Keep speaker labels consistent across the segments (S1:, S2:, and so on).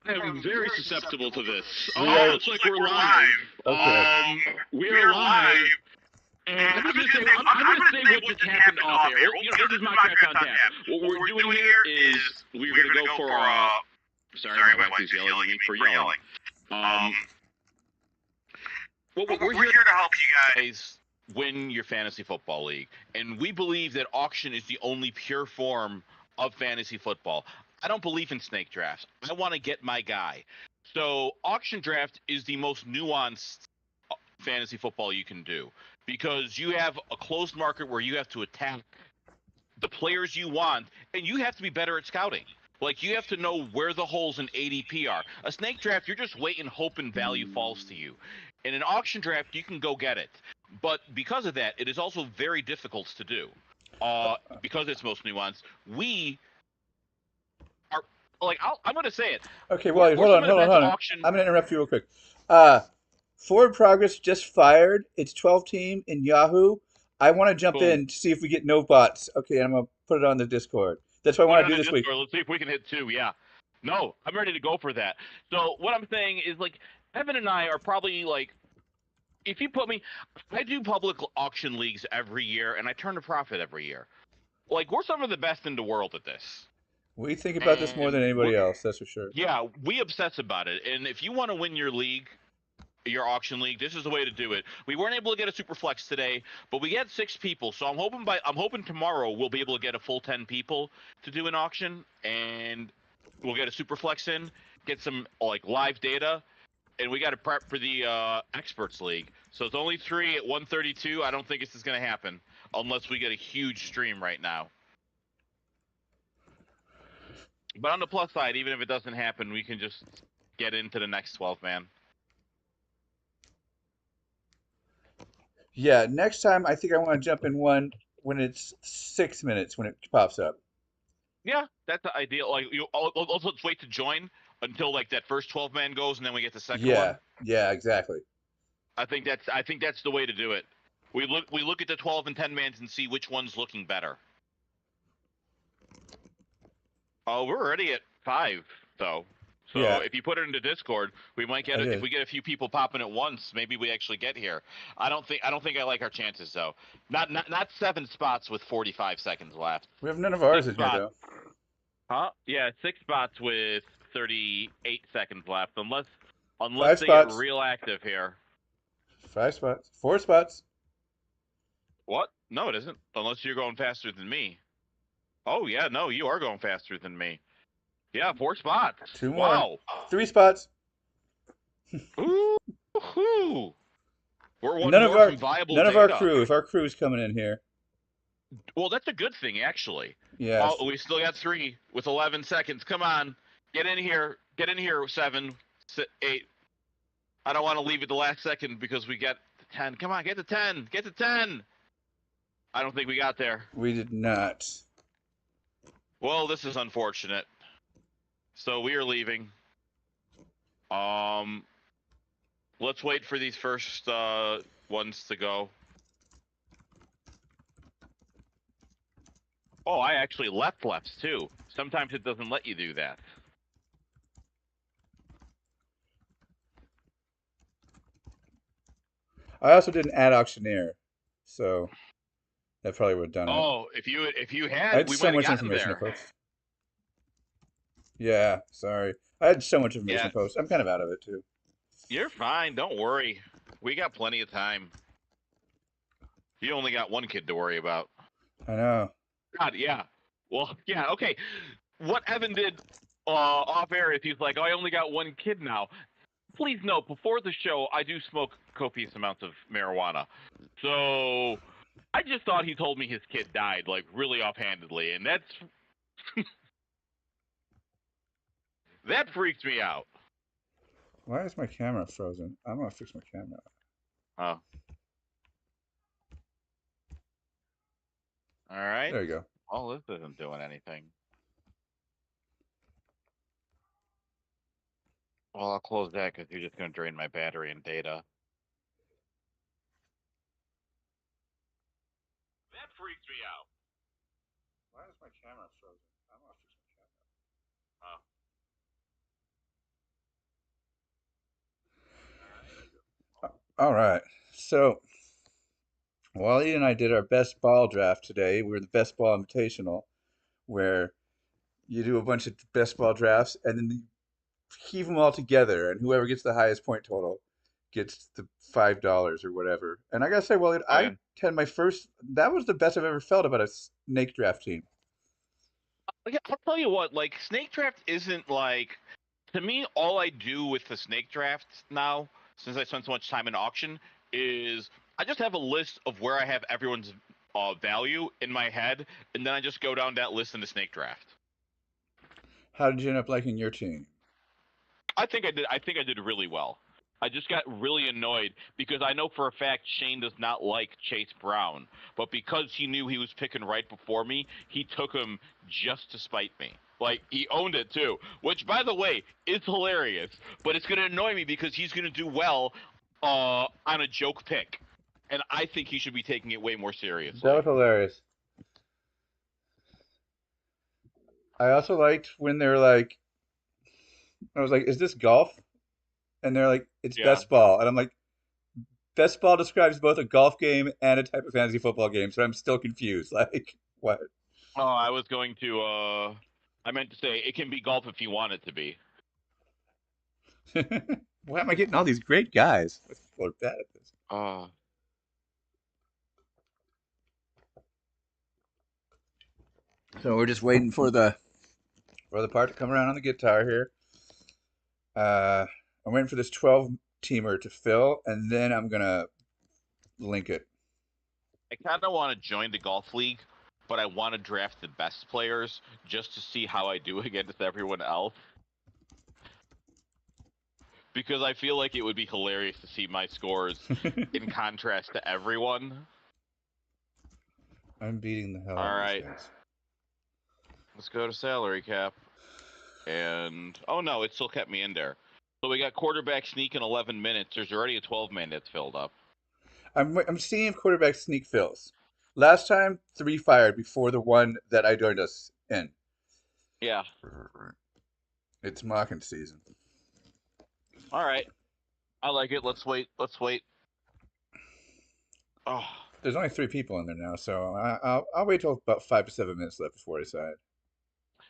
S1: I'm very susceptible to this.
S2: We
S1: Oh,
S2: are-
S1: looks like we're live.
S2: Okay.
S1: We're live. And I'm just gonna say what just happened off air. Well, this is my crash on tap. What we're doing here is we're gonna go for sorry, my wife is yelling at me for yelling. We're here to help you guys win your fantasy football league, and we believe that auction is the only pure form of fantasy football. I don't believe in snake drafts. I want to get my guy. So auction draft is the most nuanced fantasy football you can do because you have a closed market where you have to attack the players you want, and you have to be better at scouting. Like, you have to know where the holes in ADP are. A snake draft, you're just waiting, hoping value falls to you. In an auction draft, you can go get it. But because of that, it is also very difficult to do. Because it's most nuanced. We are, like, I'm going to say it.
S2: Okay, well, hold on.
S1: Auction...
S2: I'm going to interrupt you real quick. Forward Progress just fired its 12 team in Yahoo. I want to jump in to see if we get no bots. Okay, I'm going to put it on the Discord. That's what I want to do this week.
S1: Let's see if we can hit 2, yeah. No, I'm ready to go for that. So what I'm saying is, like, Evan and I are probably, like, if you put me, I do public auction leagues every year, and I turn a profit every year. Like, we're some of the best in the world at this.
S2: We think about this more than anybody else, that's for sure.
S1: Yeah, we obsess about it. And if you want to win your league, your auction league, this is the way to do it. We weren't able to get a super flex today, but we get 6 people. So I'm hoping tomorrow we'll be able to get a full 10 people to do an auction, and we'll get a super flex in, get some like live data, and we got to prep for the experts league. So it's only 3 at 132. I don't think this is going to happen unless we get a huge stream right now. But on the plus side, even if it doesn't happen, we can just get into the next 12 man.
S2: Yeah, next time I think I want to jump in one when it's 6 minutes when it pops up.
S1: Yeah, that's the ideal. Like, let's wait to join until like that first 12 man goes, and then we get the second one.
S2: Yeah, exactly.
S1: I think that's the way to do it. We look at the 12 and 10 mans and see which one's looking better. Oh, we're already at 5 though. So if you put it into Discord, we might get it. If we get a few people popping at once, maybe we actually get here. I don't think I like our chances though. Not 7 spots with 45 seconds left.
S2: We have none of ours in here though.
S1: Huh? Yeah, 6 spots with 38 seconds left, unless they
S2: get
S1: real active here.
S2: 5 spots, 4 spots.
S1: What? No, it isn't. Unless you're going faster than me. Oh yeah, no, you are going faster than me. Yeah, 4 spots.
S2: 2 more.
S1: Wow.
S2: 3 spots.
S1: Ooh. We're one
S2: none
S1: more from viable
S2: None
S1: data.
S2: of our crew. If our crew's coming in here.
S1: Well, that's a good thing, actually.
S2: Yeah.
S1: Oh, we still got 3 with 11 seconds. Come on. Get in here. 7, 8. I don't want to leave it the last second because we got 10. Come on, get to 10. Get to 10. I don't think we got there.
S2: We did not.
S1: Well, this is unfortunate. So we are leaving. Let's wait for these first ones to go. Oh, I actually left lefts too. Sometimes it doesn't let you do that.
S2: I also did an add auctioneer, so that probably would have done it.
S1: Oh, if you had,
S2: I had so much information to post. Yeah, sorry. I had so much information to post. I'm kind of out of it too.
S1: You're fine. Don't worry. We got plenty of time. You only got 1 kid to worry about.
S2: I know.
S1: God, yeah. Well, yeah, okay. What Evan did off air is he's like, oh, I only got 1 kid now. Please note, before the show, I do smoke copious amounts of marijuana. So I just thought he told me his kid died, like, really offhandedly, and that's... that freaks me out.
S2: Why is my camera frozen? I'm going to fix my camera.
S1: Oh. All right.
S2: There you go.
S1: Oh, this isn't doing anything. Well, I'll close that because you're just going to drain my battery and data. That freaks me out.
S2: Why is my camera frozen? I'm going to fix my camera.
S1: Oh.
S2: All right. So Wally and I did our best ball draft today. We were the best ball invitational, where you do a bunch of best ball drafts and then you heave them all together, and whoever gets the highest point total gets the $5 or whatever. And I gotta say, Wally,
S1: Oh yeah.
S2: I had my first. That was the best I've ever felt about a snake draft team.
S1: Yeah, I'll tell you what, like snake draft isn't like to me all I do with the snake draft now, since I spend so much time in auction, is I just have a list of where I have everyone's value in my head, and then I just go down that list in the snake draft.
S2: How did you end up liking your team?
S1: I think I did really well. I just got really annoyed because I know for a fact Shane does not like Chase Brown, but because he knew he was picking right before me, he took him just to spite me. Like he owned it too, which by the way is hilarious. But it's gonna annoy me because he's gonna do well on a joke pick, and I think he should be taking it way more
S2: That was
S1: seriously.
S2: hilarious. I also liked when they're like, I was like, "Is this golf?" And they're like, "It's
S1: Yeah.
S2: best ball," and I'm like, "Best ball describes both a golf game and a type of fantasy football game," so I'm still confused. Like, what?
S1: Oh, I was going to. I meant to say it can be golf if you want it to be.
S2: Why am I getting all these great guys? People are bad at this.
S1: Uh,
S2: So we're just waiting for the part to come around on the guitar here. Uh, I'm waiting for this 12 teamer to fill, and then I'm gonna link it.
S1: I kind of want to join the golf league, but I want to draft the best players just to see how I do against everyone else. Because I feel like it would be hilarious to see my scores in contrast to everyone.
S2: I'm beating the hell out
S1: All
S2: of these
S1: right,
S2: guys.
S1: let's go to salary cap. And oh no, it still kept me in there. So we got quarterback sneak in 11 minutes. There's already a 12-man that's filled up.
S2: I'm seeing if quarterback sneak fills. Last time, three fired before the one that I joined us in.
S1: Yeah.
S2: It's mocking season.
S1: All right. I like it. Let's wait. Let's wait. Oh.
S2: There's only three people in there now, so I'll wait till about 5 to 7 minutes left before I decide.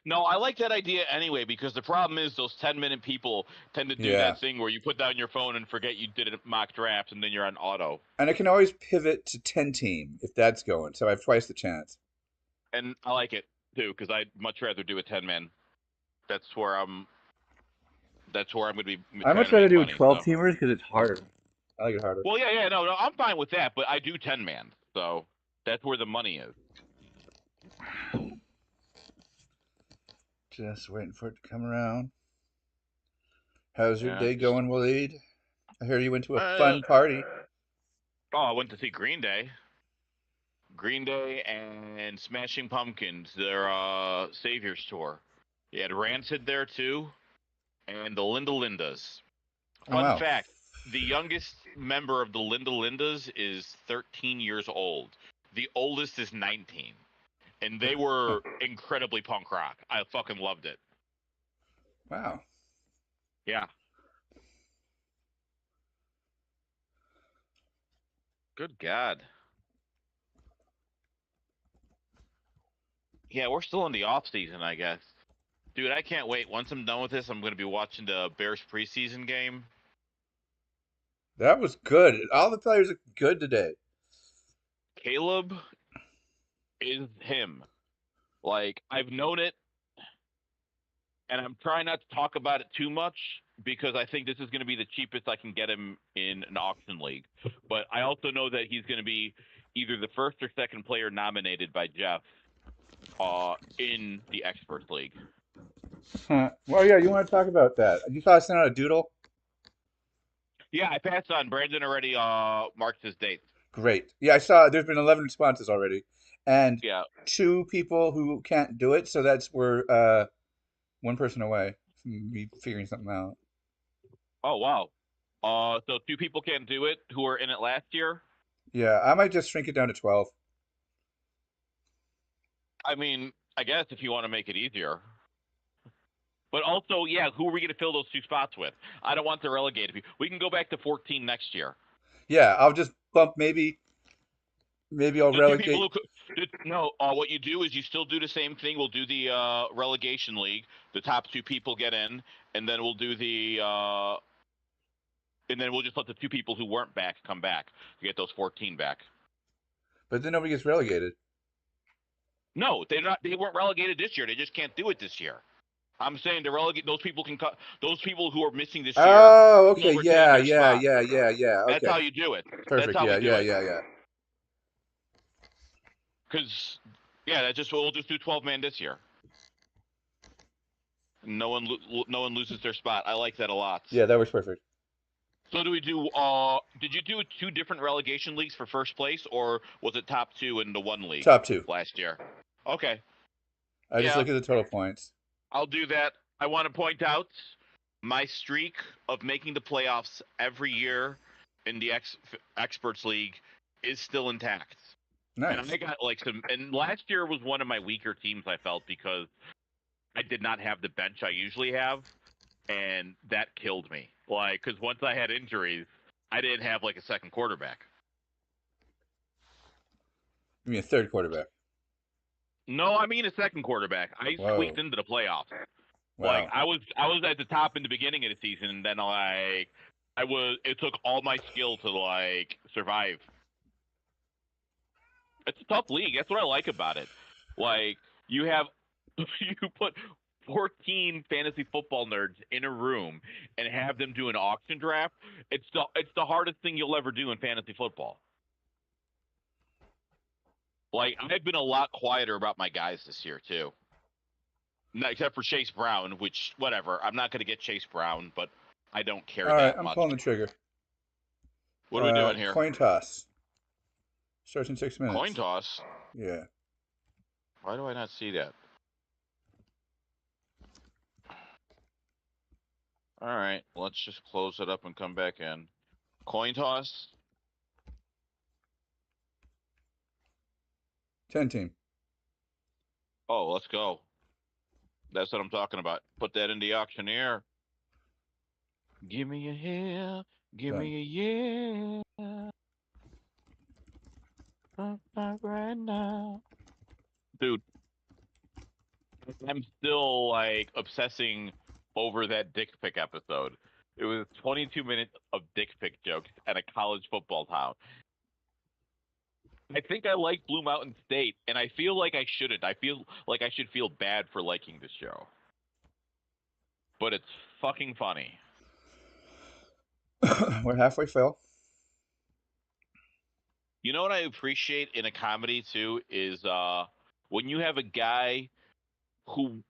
S1: No, I like that idea anyway because the problem is those 10-minute people tend to do
S2: Yeah,
S1: that thing where you put down your phone and forget you did a mock draft and then you're on auto.
S2: and I can always pivot to 10 team if that's going, so I have twice the chance.
S1: And I like it too because I'd much rather do a 10-man. That's where I'm. That's where I'm going to be
S2: I
S1: trying
S2: much
S1: to
S2: rather
S1: make
S2: do
S1: money.
S2: 12
S1: So.
S2: teamers because it's harder. I like it harder.
S1: Well, yeah, no, I'm fine with that, but I do 10-man, so that's where the money is.
S2: Just waiting for it to come around. How's your
S1: Yeah.
S2: day going, Waleed? I hear you went to a
S1: Uh,
S2: fun party.
S1: oh, I went to see Green Day. Green Day and Smashing Pumpkins, their Saviors tour. You had Rancid there too, and the Linda Lindas.
S2: Oh,
S1: Fun
S2: wow.
S1: fact: the youngest member of the Linda Lindas is 13 years old. The oldest is 19, and they
S2: Huh.
S1: were incredibly punk rock. I fucking loved it.
S2: Wow.
S1: Yeah. Good God. Yeah, we're still in the off season, I guess. Dude, I can't wait. Once I'm done with this, I'm going to be watching the Bears preseason game.
S2: That was good. All the players are good today.
S1: Caleb is him. Like, I've known it, and I'm trying not to talk about it too much because I think this is going to be the cheapest I can get him in an auction league. But I also know that he's going to be either the first or second player nominated by Jeff in the Experts League.
S2: Huh. Well, yeah, you want to talk about that? You thought I sent out a doodle?
S1: Yeah, I passed on. Brandon already marked his dates.
S2: Great. Yeah, I saw there's been 11 responses already, and
S1: Yeah.
S2: two people who can't do it. So we're one person away from me figuring something out.
S1: Oh, wow. So two people can't do it who were in it last year.
S2: Yeah, I might just shrink it down to 12.
S1: I mean, I guess if you want to make it easier. But also, yeah, who are we going to fill those two spots with? I don't want to relegate people. We can go back to 14 next year.
S2: Yeah, I'll just bump maybe I'll
S1: The two people
S2: relegate.
S1: who no, what you do is you still do the same thing. We'll do the relegation league. The top two people get in, and then we'll do the and then we'll just let the two people who weren't back come back to get those 14 back.
S2: But then nobody gets relegated.
S1: No, they're not. They weren't relegated this year. They just can't do it this year. I'm saying to relegate those people can cut those people who are missing this year.
S2: Oh, okay.
S1: Can retain
S2: Yeah,
S1: their
S2: yeah,
S1: spot.
S2: yeah, yeah, yeah.
S1: That's
S2: Okay.
S1: how you do it. That's
S2: Perfect.
S1: how
S2: Yeah,
S1: we do
S2: yeah,
S1: it.
S2: yeah, yeah.
S1: Because yeah, that just we'll just do 12-man this year. No one loses their spot. I like that a lot.
S2: Yeah, that works perfect.
S1: So do we do? Did you do two different relegation leagues for first place, or was it top two in the one league
S2: Top two.
S1: last year? Okay.
S2: I just
S1: Yeah,
S2: look at the total points.
S1: I'll do that. I want to point out my streak of making the playoffs every year in the experts league is still intact. And
S2: Nice.
S1: I got like some. And last year was one of my weaker teams. I felt because I did not have the bench I usually have, and that killed me. Like, because once I had injuries, I didn't have like a second quarterback.
S2: Give me a third quarterback.
S1: No, I mean a second quarterback. I
S2: Whoa.
S1: squeaked into the playoffs. Like
S2: Wow.
S1: I was at the top in the beginning of the season, and then like it took all my skill to like survive. It's a tough league. That's what I like about it. Like you have you put 14 fantasy football nerds in a room and have them do an auction draft. It's the hardest thing you'll ever do in fantasy football. Like I've been a lot quieter about my guys this year too. Not, except for Chase Brown, which whatever. I'm not going to get Chase Brown, but I don't care
S2: All right,
S1: that
S2: I'm
S1: much.
S2: pulling the trigger.
S1: What are we doing here?
S2: Coin toss. Starts in 6 minutes.
S1: Coin toss?
S2: Yeah.
S1: Why do I not see that? All right, let's just close it up and come back in. Coin toss?
S2: 10 team.
S1: Oh, let's go. That's what I'm talking about. Put that in the auctioneer. Give me a yeah. Give
S2: Done.
S1: me a yeah. Right now. Dude, I'm still like obsessing over that dick pic episode. It was 22 minutes of dick pic jokes at a college football town. I think I like Blue Mountain State, and I feel like I shouldn't. I feel like I should feel bad for liking this show. But it's fucking funny.
S2: We're halfway, Phil.
S1: You know what I appreciate in a comedy too is when you have a guy who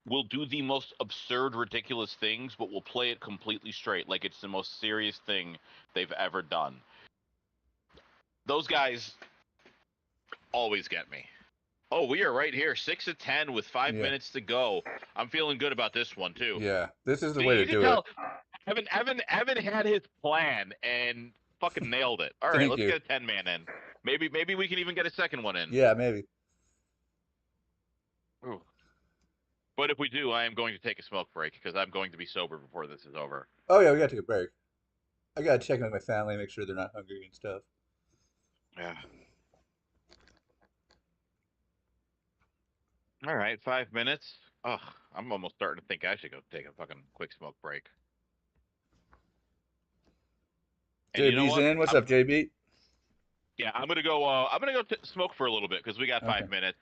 S1: will do the most absurd, ridiculous things, but will play it completely straight, like it's the most serious thing they've ever done. Those guys always get me. Oh, we are right here, 6-10 with 5 minutes to go. I'm feeling good about this one too.
S2: Yeah, this is the
S1: See,
S2: way
S1: you
S2: to
S1: can
S2: do it.
S1: tell Evan had his plan and fucking nailed it. All right,
S2: Thank
S1: let's
S2: you.
S1: get a 10-man in. Maybe we can even get a second one in.
S2: Yeah, maybe.
S1: Ooh. But if we do, I am going to take a smoke break because I'm going to be sober before this is over.
S2: Oh yeah, we gotta take a break. I gotta check on my family, make sure they're not hungry and stuff.
S1: Yeah. All right, 5 minutes. Ugh, I'm almost starting to think I should go take a fucking quick smoke break. And you know
S2: JB's
S1: what?
S2: in. What's up, JB?
S1: Yeah, I'm gonna go. I'm gonna go smoke for a little bit because we got
S2: Okay.
S1: 5 minutes.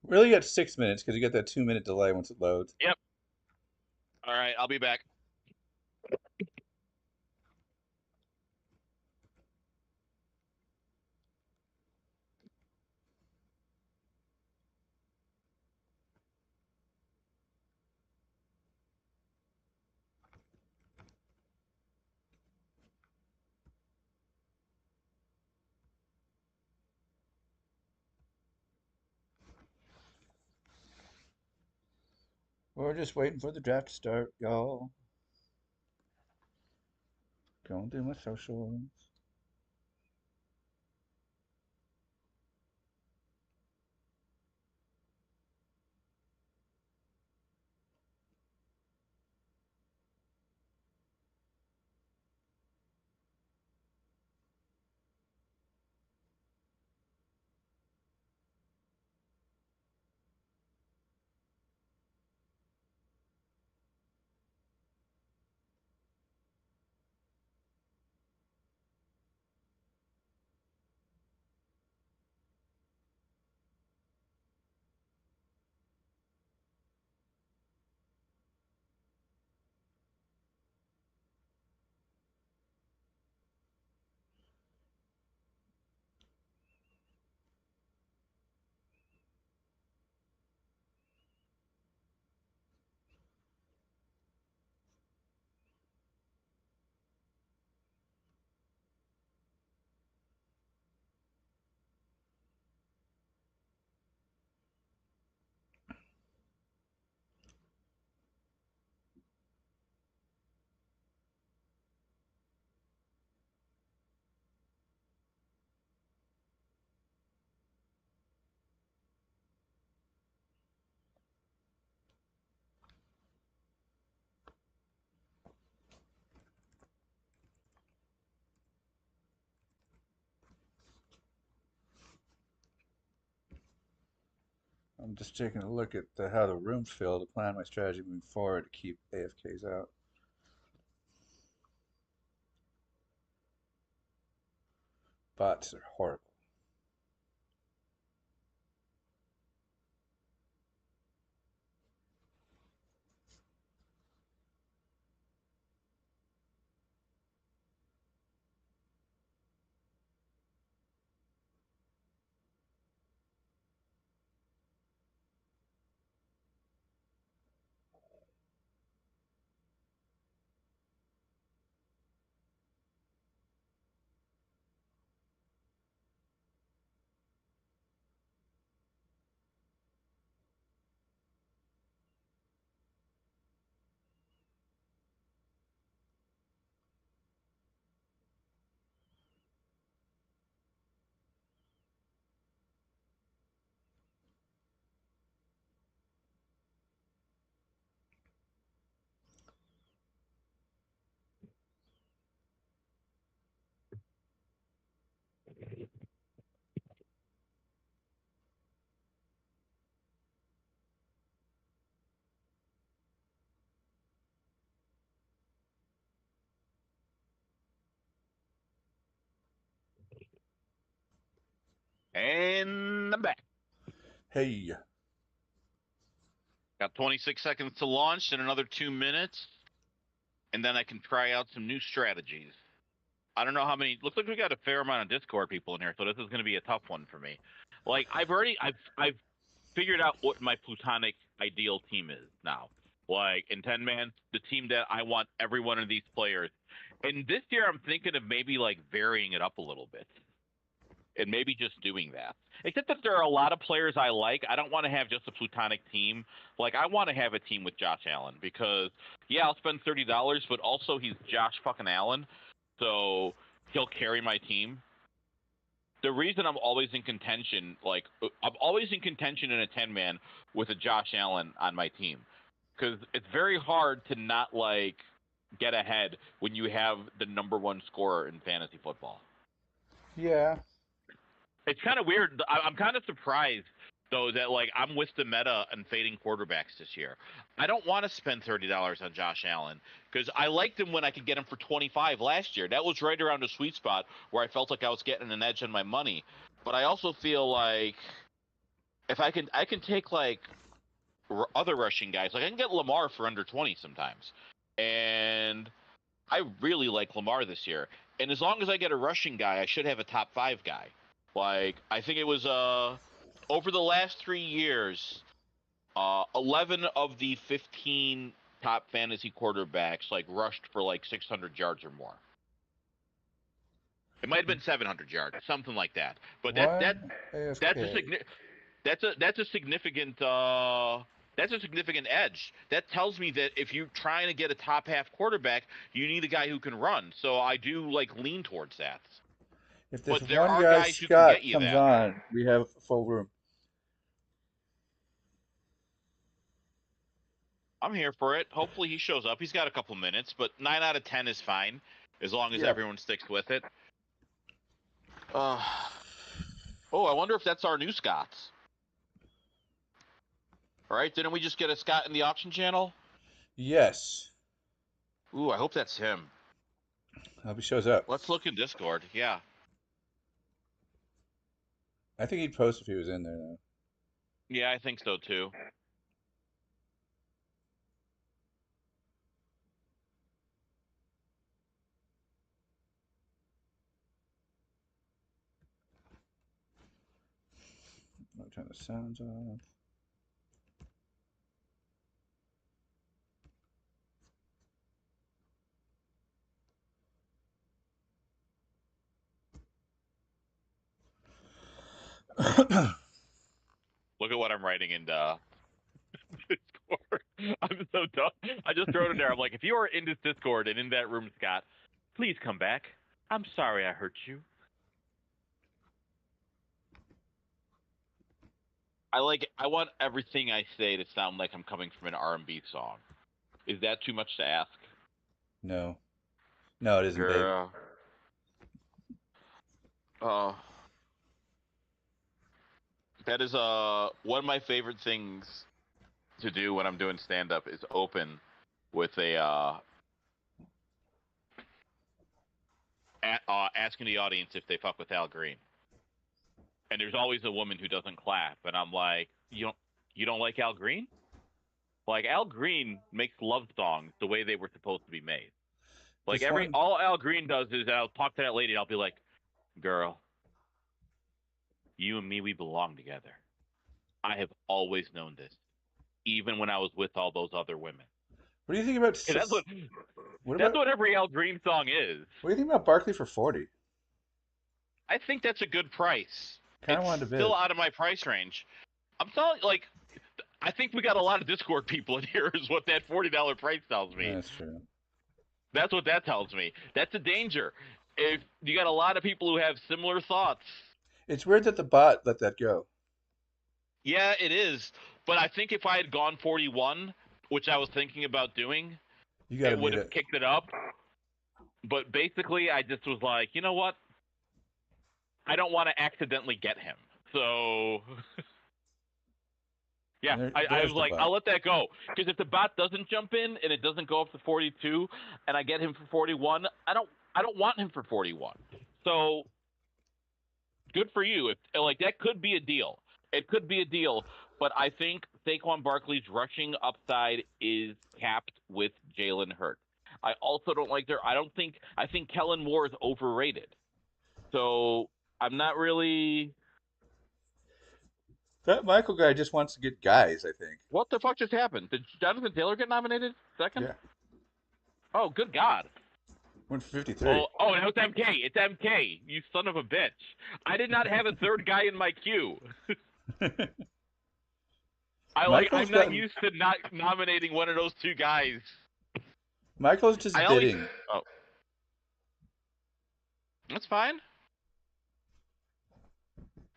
S2: Really got 6 minutes because you get that 2 minute delay once it loads.
S1: Yep. All right, I'll be back.
S2: We're just waiting for the draft to start, y'all. Going through my socials. I'm just taking a look at how the room's filled to plan my strategy moving forward to keep AFKs out. Bots are horrible.
S1: And I'm back.
S2: Hey.
S1: Got 26 seconds to launch in another 2 minutes. And then I can try out some new strategies. I don't know how many. Looks like we got a fair amount of Discord people in here, so this is going to be a tough one for me. Like I've figured out what my plutonic ideal team is now. Like in 10-man, the team that I want every one of these players. And this year, I'm thinking of maybe like varying it up a little bit, and maybe just doing that. Except that there are a lot of players I like. I don't want to have just a plutonic team. Like I want to have a team with Josh Allen because yeah, I'll spend $30, but also he's Josh fucking Allen, so he'll carry my team. The reason I'm always in contention, like I'm always in contention in a 10-man with a Josh Allen on my team, because it's very hard to not like get ahead when you have the number one scorer in fantasy football.
S2: Yeah.
S1: It's kind of weird. I'm kind of surprised though that like I'm with the meta and fading quarterbacks this year. I don't want to spend $30 on Josh Allen because I liked him when I could get him for 25 last year. That was right around the sweet spot where I felt like I was getting an edge on my money. But I also feel like if I can take like other rushing guys. Like I can get Lamar for under 20 sometimes, and I really like Lamar this year. And as long as I get a rushing guy, I should have a top 5 guy. Like I think it was over the last 3 years, 11 of the 15 top fantasy quarterbacks like rushed for like 600 yards or more. It might have been 700 yards, something like that. But that's a significant that's a significant edge. That tells me that if you're trying to get a top half quarterback, you need a guy who can run. So I do like lean towards that.
S2: If this
S1: But there
S2: one
S1: are
S2: guy,
S1: guys who can
S2: Scott,
S1: get you
S2: comes
S1: that.
S2: on, we have a full room.
S1: I'm here for it. Hopefully he shows up. He's got a couple minutes, but 9 out of 10 is fine as long as everyone sticks with it. Oh, I wonder if that's our new Scots. All right, didn't we just get a Scott in the auction channel?
S2: Yes.
S1: Ooh, I hope that's him.
S2: I hope he shows up.
S1: Let's look in Discord. Yeah.
S2: I think he'd post if he was in there, though.
S1: Yeah, I think so, too.
S2: I'll turn the sounds off.
S1: Look at what I'm writing in Discord. I'm so dumb. I just wrote in there. I'm like, if you are in this Discord and in that room, Scott, please come back. I'm sorry I hurt you. I want everything I say to sound like I'm coming from an R&B song. Is that too much to ask?
S2: No. No, it isn't, babe.
S1: That is one of my favorite things to do when I'm doing stand up is open with a asking the audience if they fuck with Al Green. And there's always a woman who doesn't clap, and I'm like, you don't like Al Green? Like, Al Green makes love songs the way they were supposed to be made. Like, all Al Green does is I'll talk to that lady and I'll be like, girl, you and me, we belong together. I have always known this, even when I was with all those other women.
S2: What do you think about?
S1: That's what every Al Green song is.
S2: What do you think about Barkley for 40?
S1: I think that's a good price.
S2: Kind of wanted to bid.
S1: Still out of my price range. I'm telling you, like, I think we got a lot of Discord people in here. Is what that $40 price tells me.
S2: That's true.
S1: That's what that tells me. That's a danger. If you got a lot of people who have similar thoughts.
S2: It's weird that the bot let that go.
S1: Yeah, it is. But I think if I had gone 41, which I was thinking about doing, it would have kicked it up. But basically, I just was like, you know what? I don't want to accidentally get him. So, yeah, I was like, I'll let that go. Because if the bot doesn't jump in and it doesn't go up to 42 and I get him for 41, I don't want him for 41. So, good for you. That could be a deal. It could be a deal. But I think Saquon Barkley's rushing upside is capped with Jalen Hurts. I also don't like I think Kellen Moore is overrated. So I'm not really.
S2: That Michael guy just wants to get guys, I think.
S1: What the fuck just happened? Did Jonathan Taylor get nominated second?
S2: Yeah.
S1: Oh, good God.
S2: Went for 53.
S1: Oh, no, it's MK. It's MK. You son of a bitch. I did not have a third guy in my queue. I'm not used to not nominating one of those two guys.
S2: Michael's just bidding.
S1: That's fine.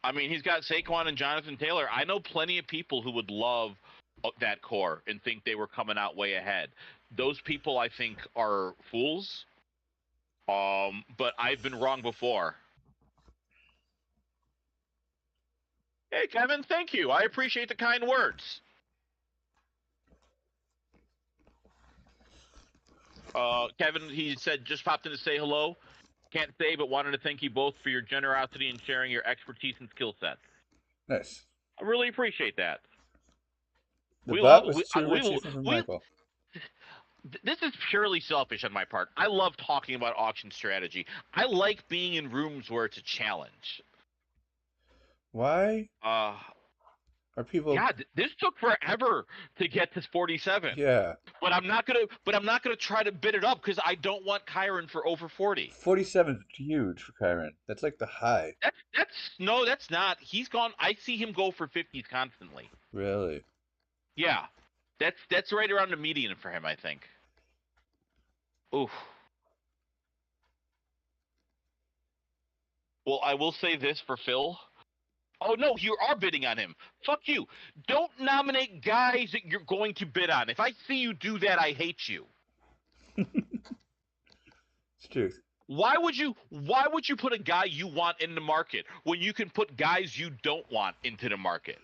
S1: I mean, he's got Saquon and Jonathan Taylor. I know plenty of people who would love that core and think they were coming out way ahead. Those people, I think, are fools. But I've been wrong before. Hey, Kevin, thank you. I appreciate the kind words. Kevin, he said, just popped in to say hello. Can't say, but wanted to thank you both for your generosity and sharing your expertise and skill sets.
S2: Nice.
S1: I really appreciate that.
S2: Michael.
S1: This is purely selfish on my part. I love talking about auction strategy. I like being in rooms where it's a challenge.
S2: Why? Are people?
S1: God, this took forever to get to 47.
S2: Yeah.
S1: But I'm not gonna try to bid it up because I don't want Kyron for over 40.
S2: 47 is huge for Kyron. That's like the high.
S1: That's not. He's gone. I see him go for 50s constantly.
S2: Really?
S1: Yeah. That's right around the median for him, I think. Oof. Well, I will say this for Phil. Oh, no, you are bidding on him. Fuck you. Don't nominate guys that you're going to bid on. If I see you do that, I hate you.
S2: It's truth.
S1: Why would you put a guy you want in the market when you can put guys you don't want into the market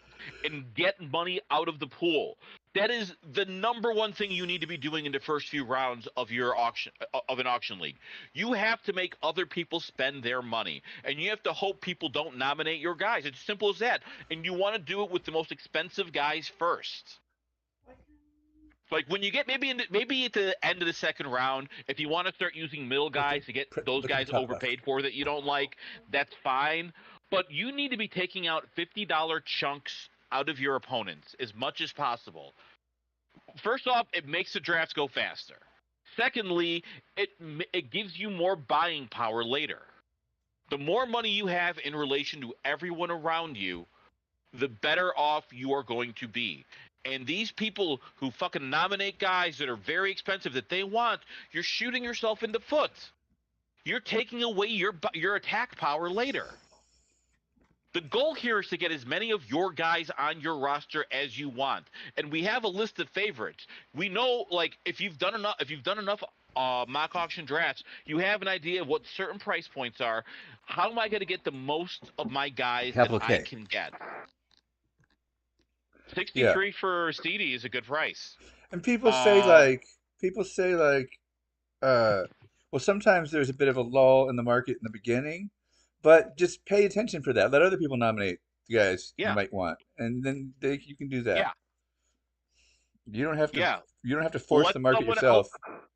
S1: and get money out of the pool? That is the number one thing you need to be doing in the first few rounds of your an auction league. You have to make other people spend their money, and you have to hope people don't nominate your guys. It's simple as that. And you want to do it with the most expensive guys first. Like when you get maybe at the end of the second round, if you want to start using middle guys to get those guys overpaid for that you don't like, that's fine. But you need to be taking out $50 chunks out of your opponents as much as possible. First off, it makes the drafts go faster. Secondly, it gives you more buying power later. The more money you have in relation to everyone around you, the better off you are going to be. And these people who fucking nominate guys that are very expensive that they want, you're shooting yourself in the foot. You're taking away your attack power later. The goal here is to get as many of your guys on your roster as you want, and we have a list of favorites. We know, like, if you've done enough mock auction drafts, you have an idea of what certain price points are. How am I going to get the most of my guys that I can get? 63 for CD is a good price.
S2: And people say like, well, sometimes there's a bit of a lull in the market in the beginning, but just pay attention for that. Let other people nominate the guys you
S1: Yeah,
S2: might want, and then you can do that.
S1: yeah,
S2: You don't have to.
S1: yeah.
S2: You don't have to force
S1: Let
S2: the market
S1: someone else
S2: yourself.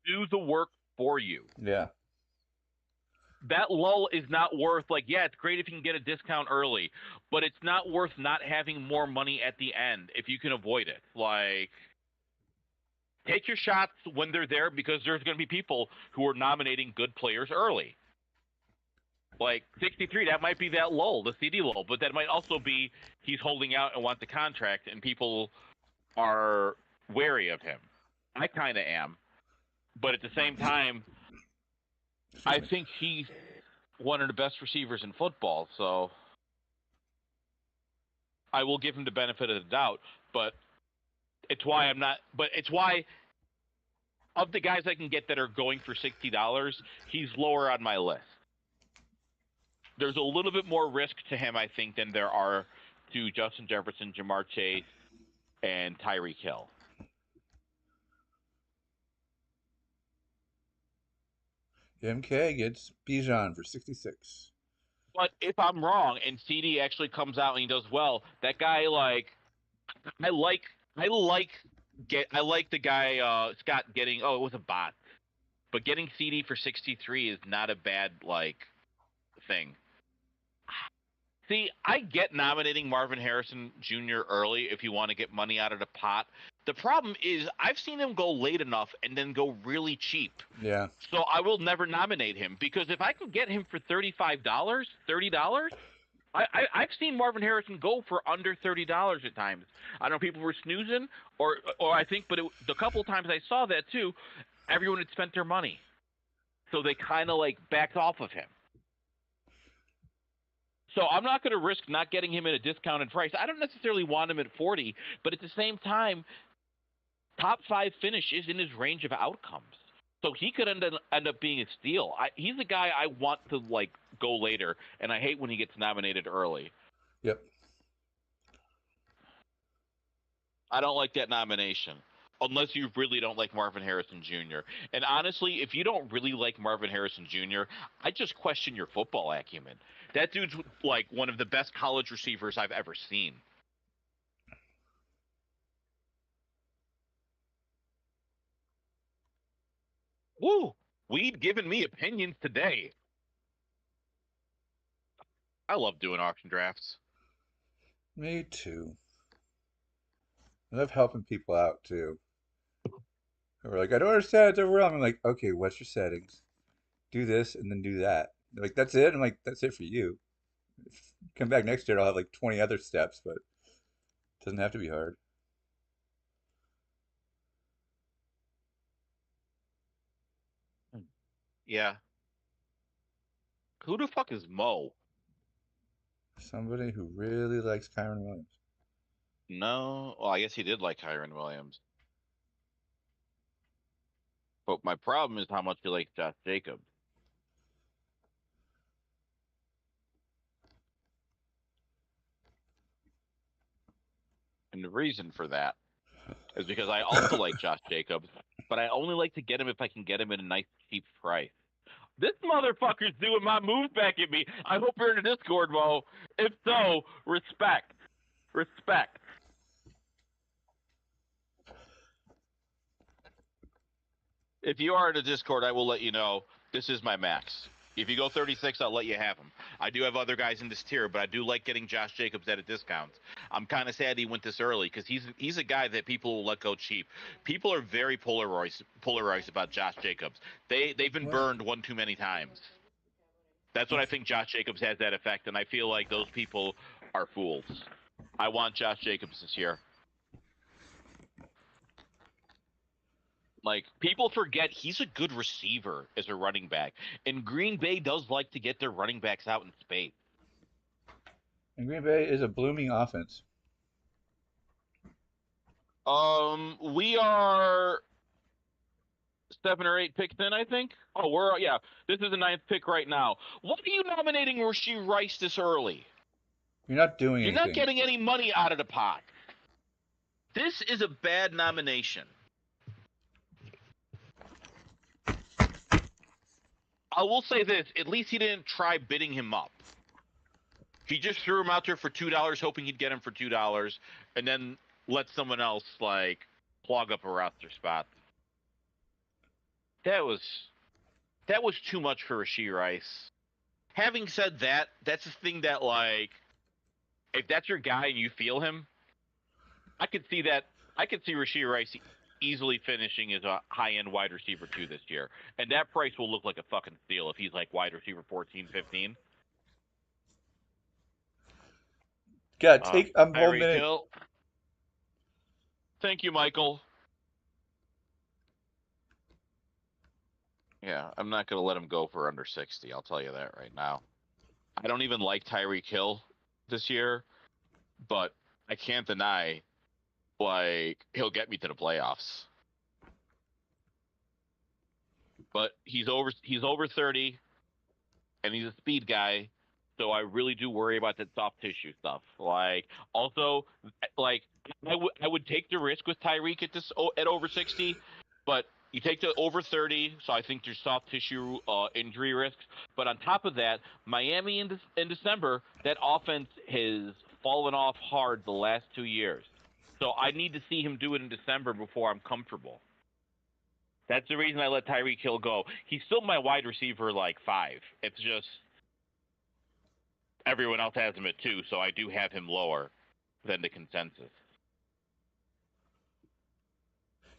S1: do the work for you.
S2: Yeah.
S1: That lull is not worth, like, yeah, it's great if you can get a discount early, but it's not worth not having more money at the end if you can avoid it. Like, take your shots when they're there, because there's going to be people who are nominating good players early. Like 63, that might be that lull, the CD lull, but that might also be he's holding out and wants a contract, and people are wary of him. I kind of am, but at the same time, I think he's one of the best receivers in football, so I will give him the benefit of the doubt. But it's why I'm not. But it's why, of the guys I can get that are going for $60, he's lower on my list. There's a little bit more risk to him, I think, than there are to Justin Jefferson, Jamar Chase, and Tyreek Hill.
S2: MK gets Bijan for 66.
S1: But if I'm wrong and CD actually comes out and he does well, that guy, like, I like the guy Scott getting. Oh, it was a bot, but getting CD for 63 is not a bad thing. See, I get nominating Marvin Harrison Jr. early if you want to get money out of the pot. The problem is I've seen him go late enough and then go really cheap.
S2: Yeah.
S1: So I will never nominate him, because if I can get him for $35, $30, I've seen Marvin Harrison go for under $30 at times. I don't know, people were snoozing, or I think, but the couple of times I saw that too, everyone had spent their money, so they kind of backed off of him. So I'm not going to risk not getting him at a discounted price. I don't necessarily want him at 40, but at the same time, top 5 finish is in his range of outcomes. So he could end up being a steal. He's a guy I want to go later, and I hate when he gets nominated early.
S2: Yep.
S1: I don't like that nomination, unless you really don't like Marvin Harrison Jr. And honestly, if you don't really like Marvin Harrison Jr., I just question your football acumen. That dude's one of the best college receivers I've ever seen. Woo! We'd given me opinions today. I love doing auction drafts.
S2: Me too. I love helping people out too. We're like, I don't understand, it's overwhelming. I'm like, okay, what's your settings? Do this and then do that. They're like, that's it? I'm like, that's it for you. Come back next year, I'll have 20 other steps, but it doesn't have to be hard.
S1: Yeah. Who the fuck is Mo?
S2: Somebody who really likes Kyron Williams.
S1: No. Well, I guess he did like Kyron Williams. But my problem is how much he likes Josh Jacobs. And the reason for that is because I also like Josh Jacobs, but I only like to get him if I can get him at a nice cheap price. This motherfucker's doing my moves back at me. I hope you're in the Discord, Mo. If so, respect. Respect. If you are in the Discord, I will let you know this is my max. If you go 36, I'll let you have him. I do have other guys in this tier, but I do like getting Josh Jacobs at a discount. I'm kind of sad he went this early, because he's a guy that people will let go cheap. People are very polarized about Josh Jacobs. They've been burned one too many times. That's what I think Josh Jacobs has that effect, and I feel like those people are fools. I want Josh Jacobs this year. People forget he's a good receiver as a running back, and Green Bay does like to get their running backs out in space.
S2: And Green Bay is a blooming offense.
S1: We are 7 or 8 picks in, I think. Oh, this is the 9th pick right now. What are you nominating Rashee Rice this early?
S2: You're not doing
S1: anything. You're not getting any money out of the pot. This is a bad nomination. I will say this: at least he didn't try bidding him up. He just threw him out there for $2, hoping he'd get him for $2, and then let someone else like clog up a roster spot. That was too much for Rashee Rice. Having said that, that's the thing that, like, if that's your guy and you feel him, I could see that. I could see Rashee Rice easily finishing as a high-end wide receiver 2 this year. And that price will look like a fucking steal if he's like wide receiver 14, 15.
S2: God, take a whole minute.
S1: Hill. Thank you, Michael. Yeah, I'm not going to let him go for under 60. I'll tell you that right now. I don't even like Tyreek Hill this year, but I can't deny, like, he'll get me to the playoffs. But he's over 30, and he's a speed guy, so I really do worry about that soft tissue stuff. Like, also, like, I would take the risk with Tyreek at over 60, but you take the over 30, so I think there's soft tissue injury risks. But on top of that, Miami in December, that offense has fallen off hard the last 2 years. So I need to see him do it in December before I'm comfortable. That's the reason I let Tyreek Hill go. He's still my wide receiver, like, 5. It's just everyone else has him at 2, so I do have him lower than the consensus.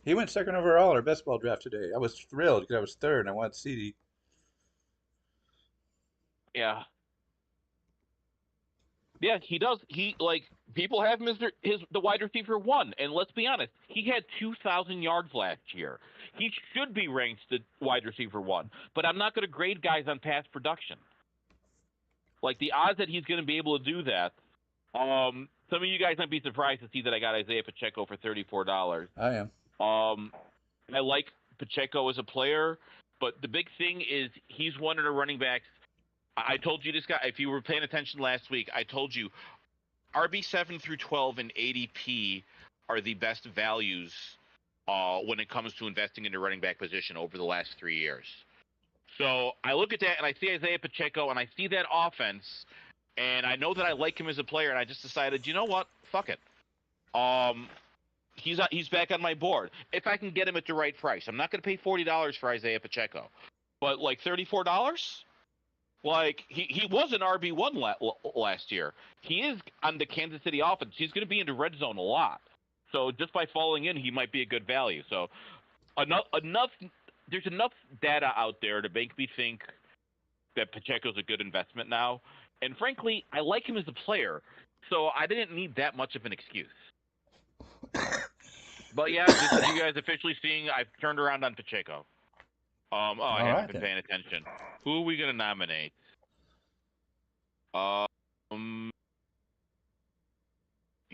S2: He went second overall in our best ball draft today. I was thrilled because I was third and I wanted CD.
S1: Yeah. Yeah, he does. He, like, people have him as the wide receiver 1, and let's be honest, he had 2,000 yards last year. He should be ranked the wide receiver 1, but I'm not going to grade guys on past production. Like, the odds that he's going to be able to do that, some of you guys might be surprised to see that I got Isaiah Pacheco for $34.
S2: I am.
S1: I like Pacheco as a player, but the big thing is he's one of the running backs. I told you this guy, if you were paying attention last week, I told you RB7 through 12 and ADP are the best values when it comes to investing in the running back position over the last 3 years. So I look at that and I see Isaiah Pacheco and I see that offense, and I know that I like him as a player, and I just decided, you know what? Fuck it. He's back on my board. If I can get him at the right price. I'm not going to pay $40 for Isaiah Pacheco. But like $34? Like, he was an RB1 last year. He is on the Kansas City offense. He's going to be in the red zone a lot. So just by falling in, he might be a good value. So there's enough data out there to make me think that Pacheco's a good investment now. And frankly, I like him as a player. So I didn't need that much of an excuse. But yeah, just as you guys officially seeing, I've turned around on Pacheco. I haven't been paying attention. Who are we gonna nominate? You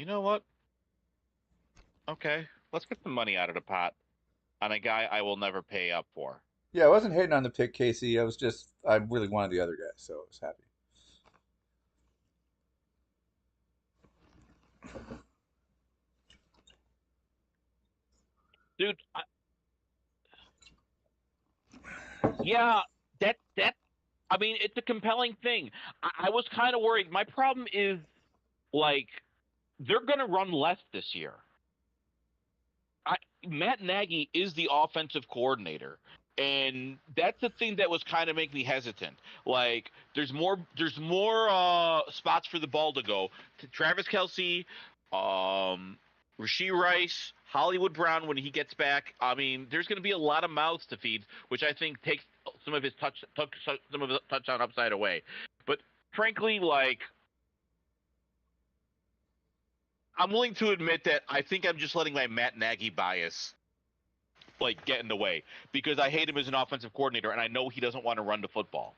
S1: know what? Okay, let's get some money out of the pot on a guy I will never pay up for.
S2: Yeah, I wasn't hating on the pick, Casey. I really wanted the other guy, so I was happy.
S1: Dude, yeah, that I mean, it's a compelling thing. I was kind of worried. My problem is, like, they're going to run less this year. Matt Nagy is the offensive coordinator, and that's the thing that was kind of making me hesitant. Like, there's more spots for the ball to go. Travis Kelce, Rashee Rice, Hollywood Brown when he gets back. I mean, there's going to be a lot of mouths to feed, which I think takes some of his touchdown upside away. But frankly, like, I'm willing to admit that I think I'm just letting my Matt Nagy bias, like, get in the way, because I hate him as an offensive coordinator, and I know he doesn't want to run the football.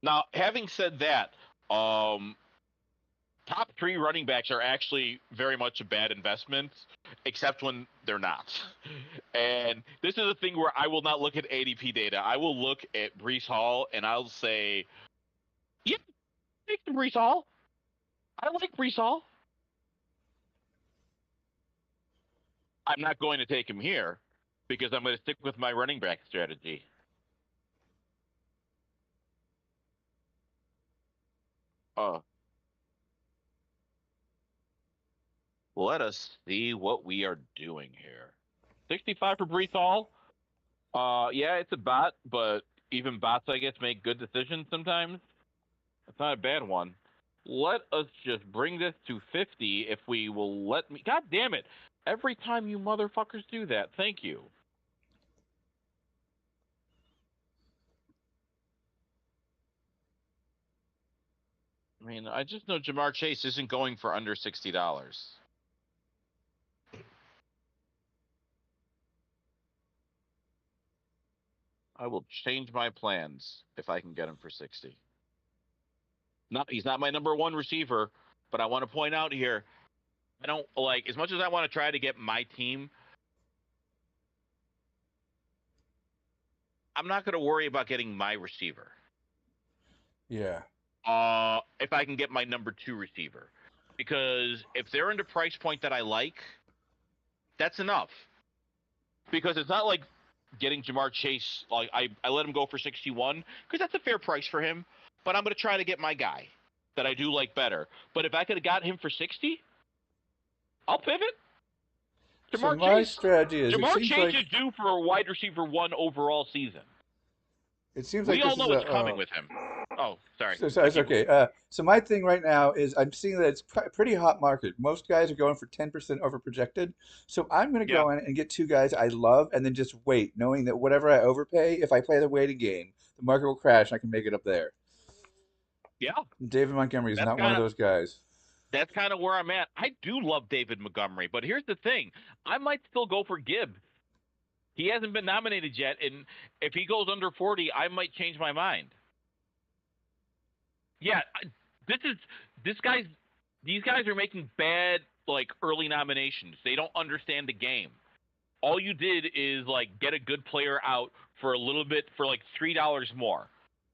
S1: Now, having said that, top 3 running backs are actually very much a bad investment, except when they're not. And this is a thing where I will not look at ADP data. I will look at Breece Hall, and I'll say, yeah, take the Breece Hall. I like Breece Hall. I'm not going to take him here because I'm going to stick with my running back strategy. Let us see what we are doing here. 65 for Brees Hall. Yeah, it's a bot, but even bots, I guess, make good decisions sometimes. It's not a bad one. Let us just bring this to 50 if we will let me. God damn it. Every time you motherfuckers do that. Thank you. I mean, I just know Jamar Chase isn't going for under $60. I will change my plans if I can get him for 60. He's not my number one receiver, but I want to point out here, I don't like, as much as I want to try to get my team, I'm not going to worry about getting my receiver.
S2: Yeah.
S1: If I can get my number two receiver, because if they're in the price point that I like, that's enough. Because it's not like getting Jamar Chase. Like I let him go for 61 because that's a fair price for him. But I'm going to try to get my guy that I do like better. But if I could have got him for 60, I'll pivot.
S2: So my strategy is,
S1: Jamar Chase is due for a wide receiver one overall season.
S2: It seems
S1: we
S2: like
S1: all
S2: this
S1: know
S2: is
S1: it's coming with him. Oh, sorry.
S2: So it's okay. So my thing right now is I'm seeing that it's a pretty hot market. Most guys are going for 10% over projected. So I'm going to go in and get two guys I love and then just wait, knowing that whatever I overpay, if I play the waiting game, the market will crash and I can make it up there.
S1: Yeah.
S2: David Montgomery is not one of those guys.
S1: That's kind of where I'm at. I do love David Montgomery, but here's the thing. I might still go for Gibbs. He hasn't been nominated yet, and if he goes under 40, I might change my mind. Yeah, these guys are making bad like early nominations. They don't understand the game. All you did is like get a good player out for a little bit for like $3 more.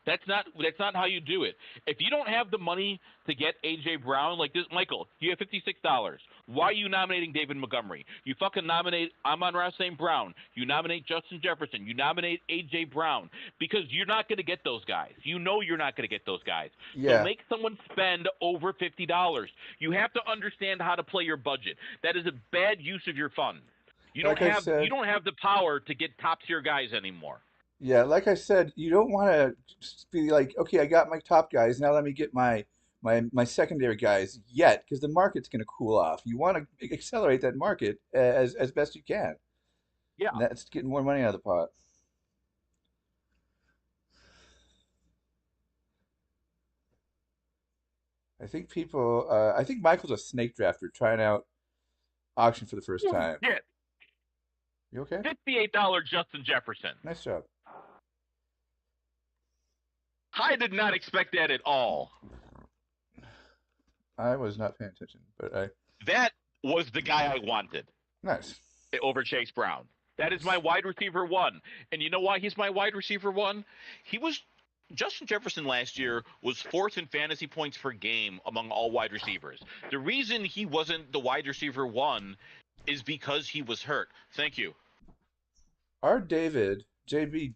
S1: That's not how you do it. If you don't have the money to get AJ Brown, like this, Michael, you have $56. Why are you nominating David Montgomery? You fucking nominate Amon-Ra St. Brown. You nominate Justin Jefferson. You nominate AJ Brown because you're not going to get those guys. You know you're not going to get those guys.
S2: Yeah.
S1: So make someone spend over $50. You have to understand how to play your budget. That is a bad use of your funds. You don't have the power to get top tier guys anymore.
S2: Yeah, like I said, you don't want to be like, okay, I got my top guys, now let me get my secondary guys yet, because the market's going to cool off. You want to accelerate that market as best you can.
S1: Yeah,
S2: and that's getting more money out of the pot. I think Michael's a snake drafter trying out auction for the first time.
S1: Yeah.
S2: You okay?
S1: $58 Justin Jefferson.
S2: Nice job.
S1: I did not expect that at all.
S2: I was not paying attention, but
S1: that was the guy I wanted.
S2: Nice.
S1: Over Chase Brown. That is my wide receiver one. And you know why he's my wide receiver one? Justin Jefferson last year was fourth in fantasy points per game among all wide receivers. The reason he wasn't the wide receiver one is because he was hurt. Thank you.
S2: Our David, JB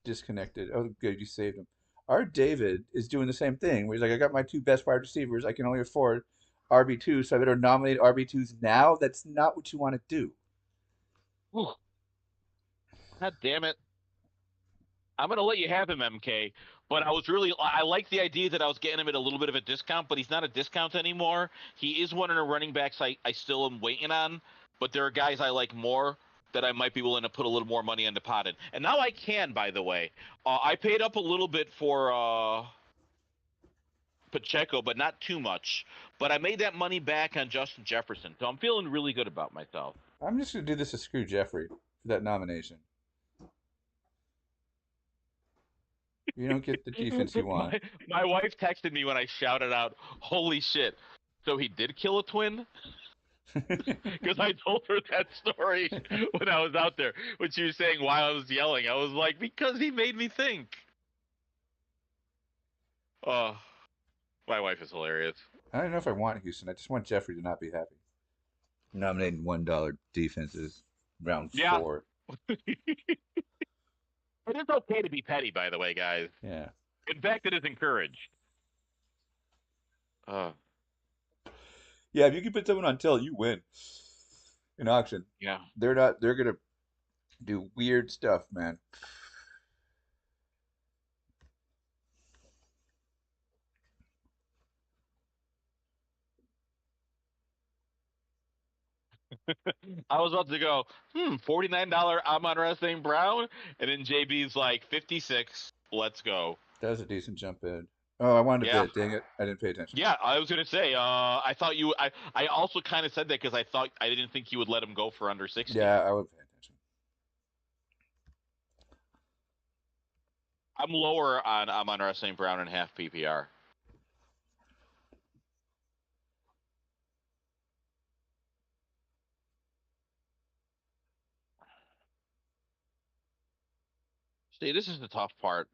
S2: disconnected. Oh, good, you saved him. Our David is doing the same thing, where he's like, I got my two best wide receivers. I can only afford RB2, so I better nominate RB2s now. That's not what you want to do.
S1: Ooh. God damn it. I'm going to let you have him, MK. But I like the idea that I was getting him at a little bit of a discount, but he's not a discount anymore. He is one of the running backs I still am waiting on, but there are guys I like more that I might be willing to put a little more money on the pot in. And now I can, by the way. I paid up a little bit for Pacheco, but not too much. But I made that money back on Justin Jefferson, so I'm feeling really good about myself.
S2: I'm just going to do this to screw Jeffrey for that nomination. You don't get the defense you want.
S1: My wife texted me when I shouted out, "Holy shit." So he did kill a twin? Because I told her that story when I was out there. When she was saying why I was yelling, I was like, because he made me think. Oh, my wife is hilarious.
S2: I don't know if I want Houston. I just want Jeffrey to not be happy. Nominating $1 defenses round
S1: Yeah,
S2: 4.
S1: it is okay to be petty, by the way, guys.
S2: Yeah.
S1: In fact, it is encouraged. Uh,
S2: Yeah, if you can put someone on tilt, you win in auction.
S1: yeah.
S2: They're gonna do weird stuff, man.
S1: I was about to go, $49 Amon-Ra St. Brown, and then JB's like 56. Let's go.
S2: That was a decent jump in. Oh, I wanted to
S1: Yeah.
S2: bid. Dang it. I didn't pay attention.
S1: Yeah, I was gonna say. I thought you. I also kind of said that because I didn't think you would let him go for under 60.
S2: Yeah, I would pay attention.
S1: I'm lower on Amon-Ra St. Brown in half PPR. See, this is the tough part.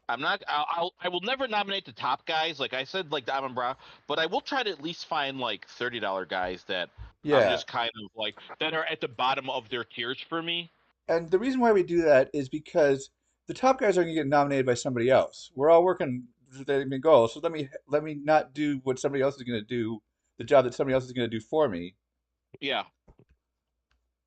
S1: I'm not. I will never nominate the top guys, like I said, like Diamond Brown. But I will try to at least find like $30 guys that I'm
S2: Yeah.
S1: just kind of like that are at the bottom of their tiers for me.
S2: And the reason why we do that is because the top guys are going to get nominated by somebody else. We're all working for the same goal. So let me not do what somebody else is going to do, the job that somebody else is going to do for me.
S1: Yeah.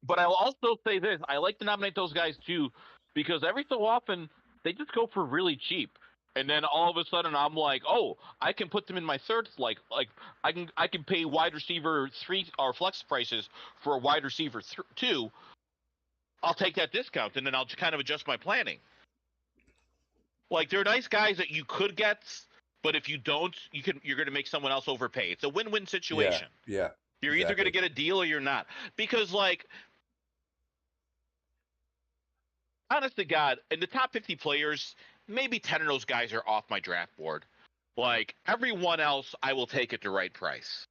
S1: But I'll also say this: I like to nominate those guys too, because every so often they just go for really cheap, and then all of a sudden I'm like, oh, I can put them in my third. Like I can pay wide receiver 3 or flex prices for a wide receiver 2. I'll take that discount, and then I'll kind of adjust my planning. Like they're nice guys that you could get, but if you don't, you're going to make someone else overpay. It's a win-win
S2: Yeah,
S1: situation.
S2: yeah,
S1: You're either going to
S2: exactly.
S1: get a deal or you're not, because like honest to God, in the top 50 players, maybe 10 of those guys are off my draft board. Like everyone else, I will take at the right price.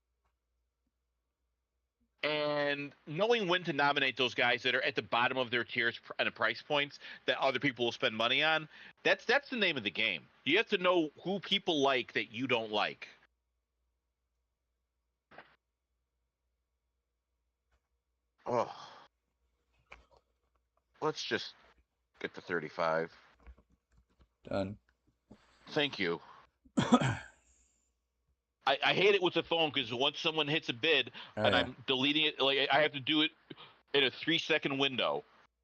S1: And knowing when to nominate those guys that are at the bottom of their tiers and the price points that other people will spend money on, that's the name of the game. You have to know who people like that you don't like. Oh, let's just get to 35.
S2: Done.
S1: Thank you. I hate it with the phone because once someone hits a bid
S2: Oh
S1: and
S2: yeah.
S1: I'm deleting it, like I have to do it in a 3-second window,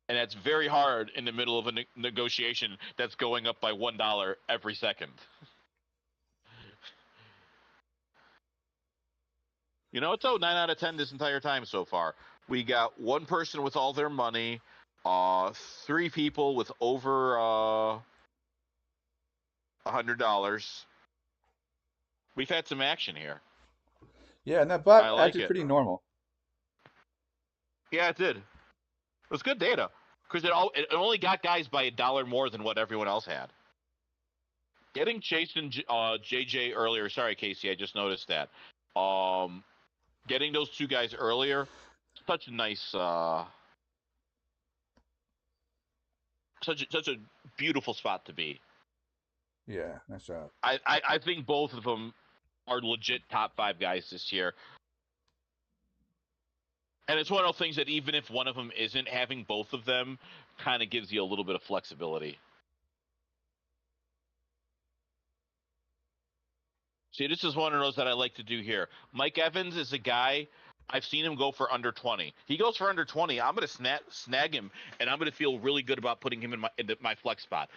S1: and that's very hard in the middle of a negotiation that's going up by $1 every second. You know, it's 9 out of 10 this entire time so far. We got one person with all their money, 3 people with over $100. We've had some action here.
S2: Yeah, and that bot
S1: I like
S2: acted
S1: it.
S2: pretty normal.
S1: Yeah, it did. It was good data because it only got guys by $1 more than what everyone else had. Getting Chase and JJ earlier. Sorry, Casey, I just noticed that. Getting those 2 guys earlier, such a nice, such a beautiful spot to be.
S2: Yeah, nice job.
S1: I think both of them are legit top 5 guys this year. And it's one of those things that even if one of them isn't, having both of them kind of gives you a little bit of flexibility. See, this is one of those that I like to do here. Mike Evans is a guy, I've seen him go for under 20. He goes for under 20. I'm going to snag him, and I'm going to feel really good about putting him in my flex spot.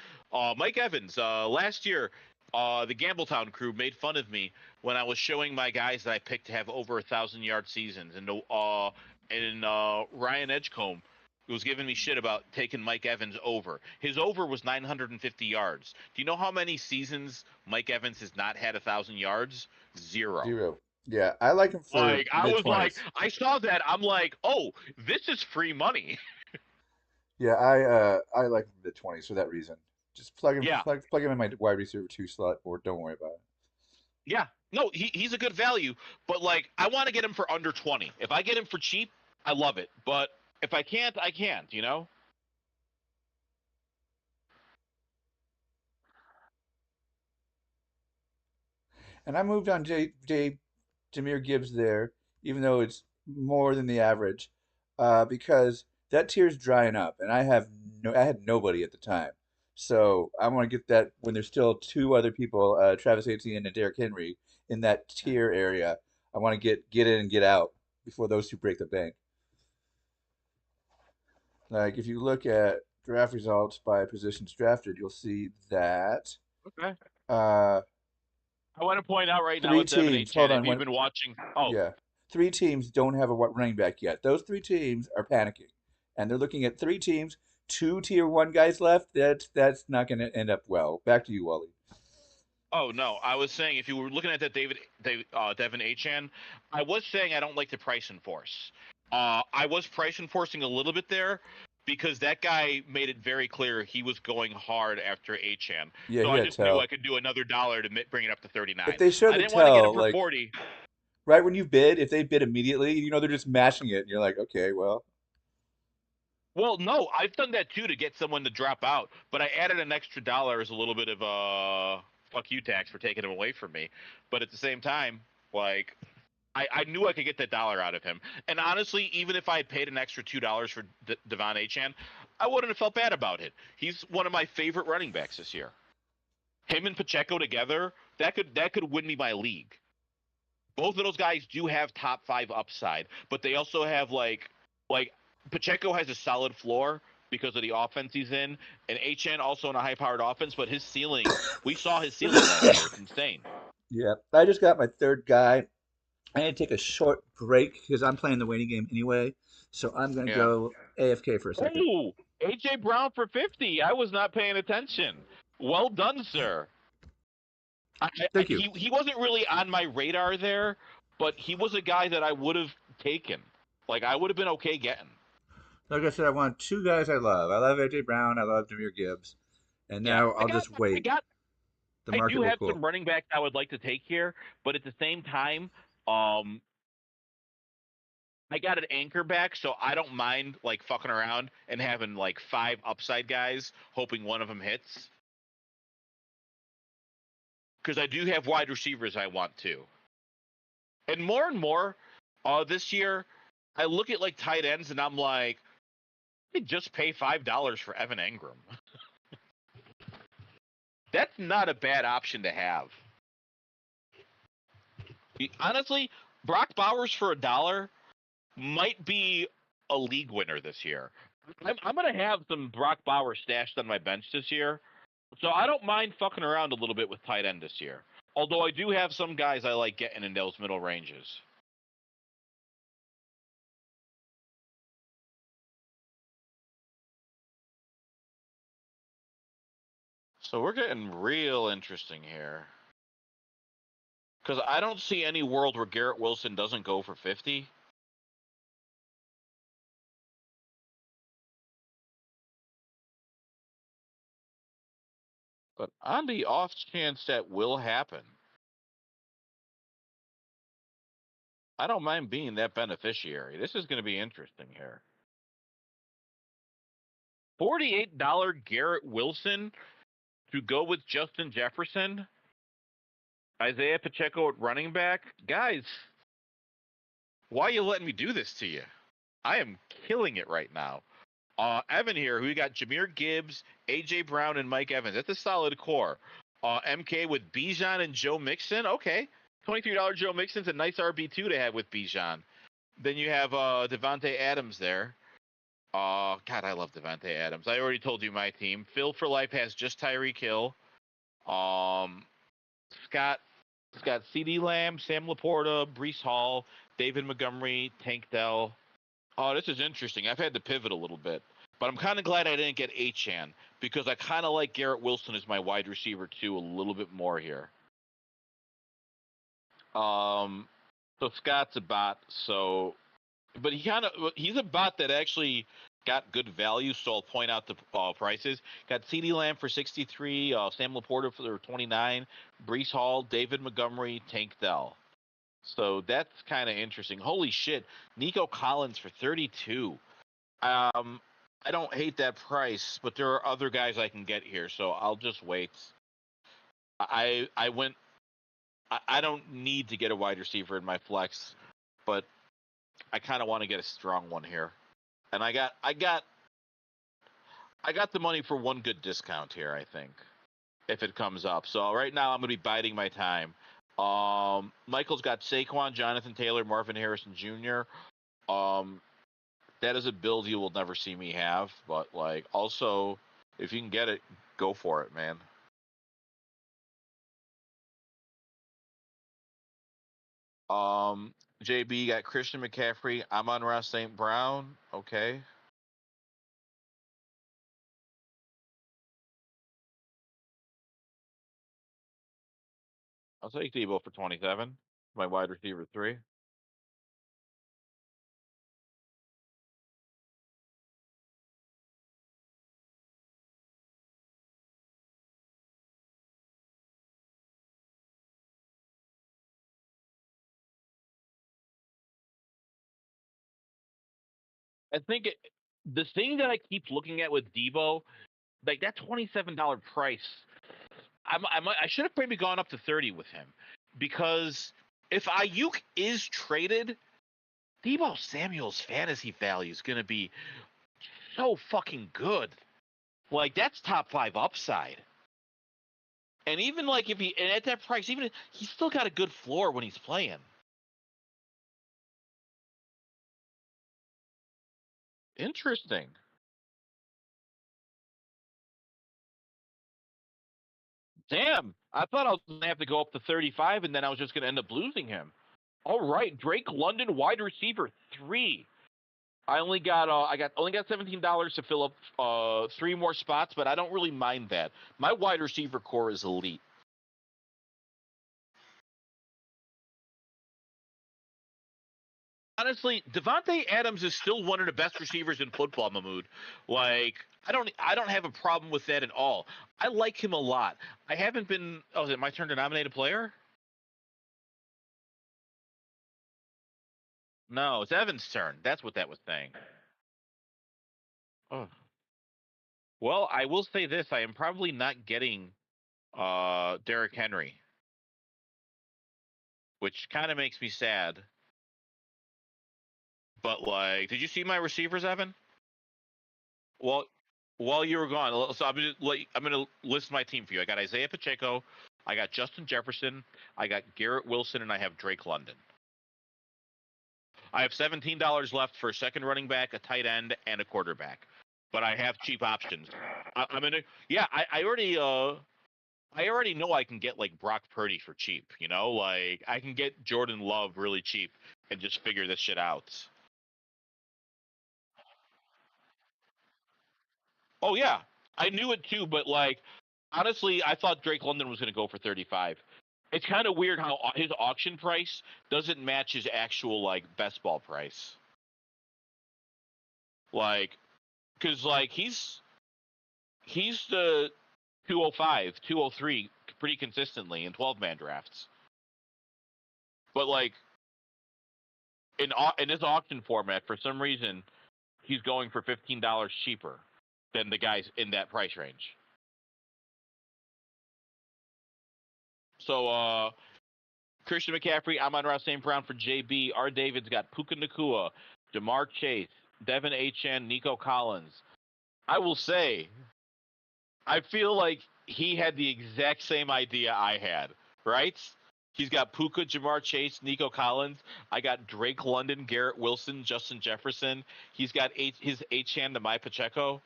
S1: Mike Evans, last year, the Gambletown crew made fun of me when I was showing my guys that I picked to have over 1,000-yard seasons, and Ryan Edgecombe was giving me shit about taking Mike Evans over. His over was 950 yards. Do you know how many seasons Mike Evans has not had 1,000 yards? 0.
S2: 0. Yeah, I like him for
S1: Like I
S2: mid
S1: was like,
S2: 20s.
S1: I saw that. I'm like, oh, this is free money.
S2: Yeah, I like him mid 20s for that reason. Just
S1: Yeah,
S2: plug him in my wide receiver 2 slot, or don't worry about it.
S1: yeah. No, he's a good value, but like I want to get him for under 20. If I get him for cheap, I love it. But if I can't, I can't. You know?
S2: And I moved on Jameer Gibbs there. even though it's more than the average, because that tier's drying up, and I had nobody at the time, so I want to get that when there's still two other people, Travis Etienne and Derrick Henry, in that tier area. I want to get in and get out before those two break the bank. Like if you look at draft results by positions drafted, you'll see that
S1: Okay.
S2: uh,
S1: I want to point out right now
S2: three
S1: with Evan
S2: teams. Hold
S1: Achan, if
S2: on,
S1: you've been watching. Oh,
S2: yeah, three teams don't have a running back yet. Those three teams are panicking, and they're looking at three teams, two tier one guys left. That's not going to end up well. Back to you, Wally.
S1: oh no! I was saying if you were looking at that Devin Achan, I was saying I don't like the price enforce. I was price enforcing a little bit there because that guy made it very clear he was going hard after Achan.
S2: Yeah,
S1: So
S2: he
S1: I
S2: had
S1: just knew I
S2: tell.
S1: could do another dollar to bring it up to
S2: If
S1: 39.
S2: they show
S1: I
S2: the
S1: didn't want to get him
S2: tell,
S1: for
S2: like
S1: 40.
S2: right when you bid, if they bid immediately, they're just mashing it, and you're like, okay, well,
S1: Well, no, I've done that too to get someone to drop out, but I added an extra dollar as a little bit of a fuck you tax for taking him away from me. But at the same time, like I knew I could get that dollar out of him. And honestly, even if I had paid an extra $2 for Devon Achan, I wouldn't have felt bad about it. He's one of my favorite running backs this year. Him and Pacheco together, that could win me my league. Both of those guys do have top 5 upside, but they also have like Pacheco has a solid floor because of the offense he's in, and HN also in a high-powered offense. But his ceiling, we saw his ceiling last year. It's insane.
S2: yeah. I just got my third guy. I need to take a short break because I'm playing the waiting game anyway. So I'm gonna
S1: Yeah.
S2: go AFK for a second.
S1: Oh, AJ Brown for 50. I was not paying attention. Well done, sir.
S2: Thank you.
S1: He wasn't really on my radar there, but he was a guy that I would have taken. Like I would have been okay getting.
S2: Like I said, I want two guys I love. I love AJ Brown. I love Jameer Gibbs. And
S1: Yeah,
S2: now I'll just wait. The
S1: I
S2: market
S1: do
S2: will
S1: have
S2: cool.
S1: some running backs I would like to take here, but at the same time, um, I got an anchor back, so I don't mind like fucking around and having like 5 upside guys, hoping one of them hits. Because I do have wide receivers I want to, and more, this year, I look at like tight ends and I'm like, I could just pay $5 for Evan Engram. That's not a bad option to have. Honestly, Brock Bowers for $1 might be a league winner this year. I'm going to have some Brock Bowers stashed on my bench this year, so I don't mind fucking around a little bit with tight end this year. Although I do have some guys I like getting in those middle ranges. So we're getting real interesting here. Because I don't see any world where Garrett Wilson doesn't go for 50. But on the off chance that will happen, I don't mind being that beneficiary. This is going to be interesting here. $48 Garrett Wilson to go with Justin Jefferson, Isaiah Pacheco at running back. Guys, why are you letting me do this to you? I am killing it right now. Evan here, who got Jameer Gibbs, AJ Brown, and Mike Evans. That's a solid core. MK with Bijan and Joe Mixon. Okay. $23 Joe Mixon's a nice RB2 to have with Bijan. Then you have Devontae Adams there. God, I love Devontae Adams. I already told you my team. Phil for life has just Tyreek Hill. Scott CeeDee Lamb, Sam Laporta, Brees Hall, David Montgomery, Tank Dell. Oh, this is interesting. I've had to pivot a little bit, but I'm kind of glad I didn't get Achan because I kind of like Garrett Wilson as my wide receiver too a little bit more here. So Scott's a bot, but he's a bot that actually got good value. So I'll point out the prices. Got CeeDee Lamb for 63, Sam Laporta for 29, Brees Hall, David Montgomery, Tank Dell. So that's kind of interesting. Holy shit, Nico Collins for 32. I don't hate that price, but there are other guys I can get here, so I'll just wait. I don't need to get a wide receiver in my flex. but I kind of want to get a strong one here, and I got the money for one good discount here. I think if it comes up. So right now I'm going to be biding my time. Michael's got Saquon, Jonathan Taylor, Marvin Harrison Jr. That is a build you will never see me have, but like also if you can get it, go for it, man. JB got Christian McCaffrey. I'm on Ross St. Brown. Okay. I'll take Debo for 27. My wide receiver 3. I think the thing that I keep looking at with Debo, like that $27 price, I should have maybe gone up to 30 with him, because if Ayuk is traded, Debo Samuel's fantasy value is going to be so fucking good. Like that's top 5 upside. And even like if he, and at that price, even he's still got a good floor when he's playing. Interesting. Damn, I thought I was gonna have to go up to 35, and then I was just gonna end up losing him. All right, Drake London, wide receiver 3. I only got $17 to fill up 3 more spots, but I don't really mind that. My wide receiver core is elite. Honestly, Devontae Adams is still one of the best receivers in football, Mahmoud. Like I don't have a problem with that at all. I like him a lot. I haven't been. Oh, is it my turn to nominate a player? No, it's Evan's turn. That's what that was saying. Oh. Well, I will say this: I am probably not getting Derrick Henry, which kind of makes me sad. But like, did you see my receivers, Evan? Well, while you were gone, so I'm gonna list my team for you. I got Isaiah Pacheco, I got Justin Jefferson, I got Garrett Wilson, and I have Drake London. I have $17 left for a second running back, a tight end, and a quarterback. But I have cheap options. I'm gonna, yeah. I already know I can get like Brock Purdy for cheap. You know, like I can get Jordan Love really cheap and just figure this shit out. Oh yeah, I knew it too, but like honestly, I thought Drake London was going to go for 35. It's kind of weird how his auction price doesn't match his actual like best ball price. Like, because like he's the 205, 203 pretty consistently in 12-man drafts. But like in this auction format, for some reason, he's going for $15 cheaper than the guys in that price range. So Christian McCaffrey, Amon-Ra St. Brown for JB. R. David's got Puka Nacua, Jamar Chase, Devin Achane, Nico Collins. I will say, I feel like he had the exact same idea I had, right? He's got Puka, Jamar Chase, Nico Collins. I got Drake London, Garrett Wilson, Justin Jefferson. He's got his Achane to my Pacheco.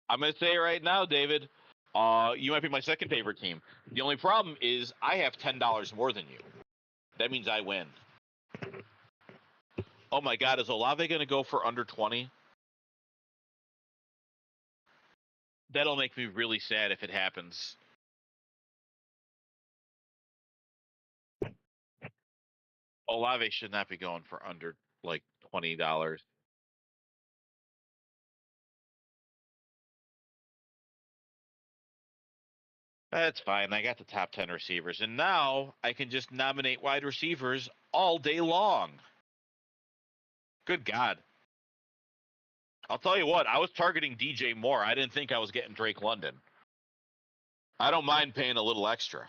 S1: I'm going to say it right now, David. You might be my second favorite team. The only problem is I have $10 more than you. That means I win. Oh my God, is Olave going to go for under 20? That'll make me really sad if it happens. Olave should not be going for under like $20. That's fine. I got the top 10 receivers. And now I can just nominate wide receivers all day long. Good God. I'll tell you what, I was targeting DJ Moore. I didn't think I was getting Drake London. I don't mind paying a little extra.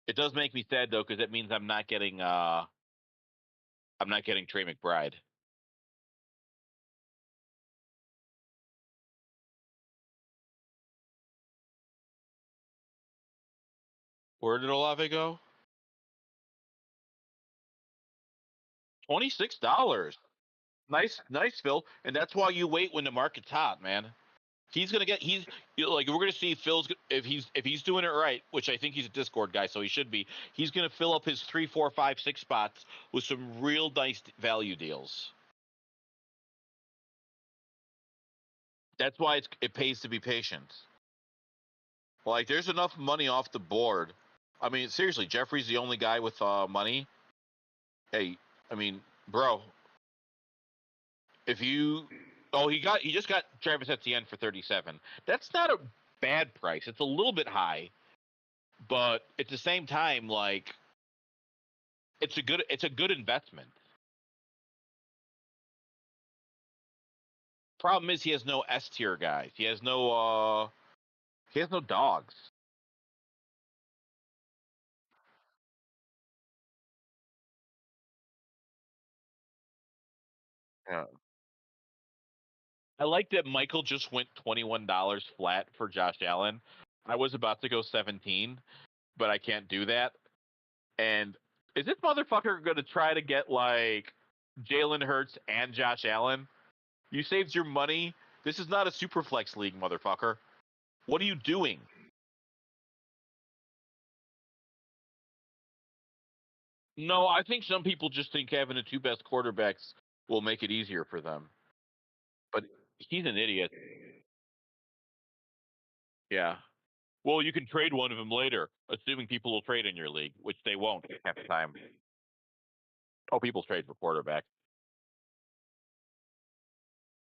S1: It does make me sad though, because it means I'm not getting Trey McBride. Where did Olave go? $26. Nice, Phil. And that's why you wait when the market's hot, man. He's gonna get. Like we're gonna see Phil's if he's doing it right, which I think he's a Discord guy, so he should be. He's gonna fill up his 3, 4, 5, 6 spots with some real nice value deals. That's why it pays to be patient. Like there's enough money off the board. I mean, seriously, Jeffrey's the only guy with money. Hey, I mean, bro, if you he just got Travis Etienne for 37. That's not a bad price. It's a little bit high, but at the same time, like it's a good investment. Problem is he has no S tier guys. He has no dogs. Yeah. I like that Michael just went $21 flat for Josh Allen. I was about to go 17, but I can't do that. And is this motherfucker going to try to get like Jalen Hurts and Josh Allen? You saved your money. This is not a super flex league, motherfucker. What are you doing? No, I think some people just think having the two best quarterbacks will make it easier for them. But he's an idiot. Yeah. Well, you can trade one of them later, assuming people will trade in your league, which they won't half the time. Oh, people trade for quarterback.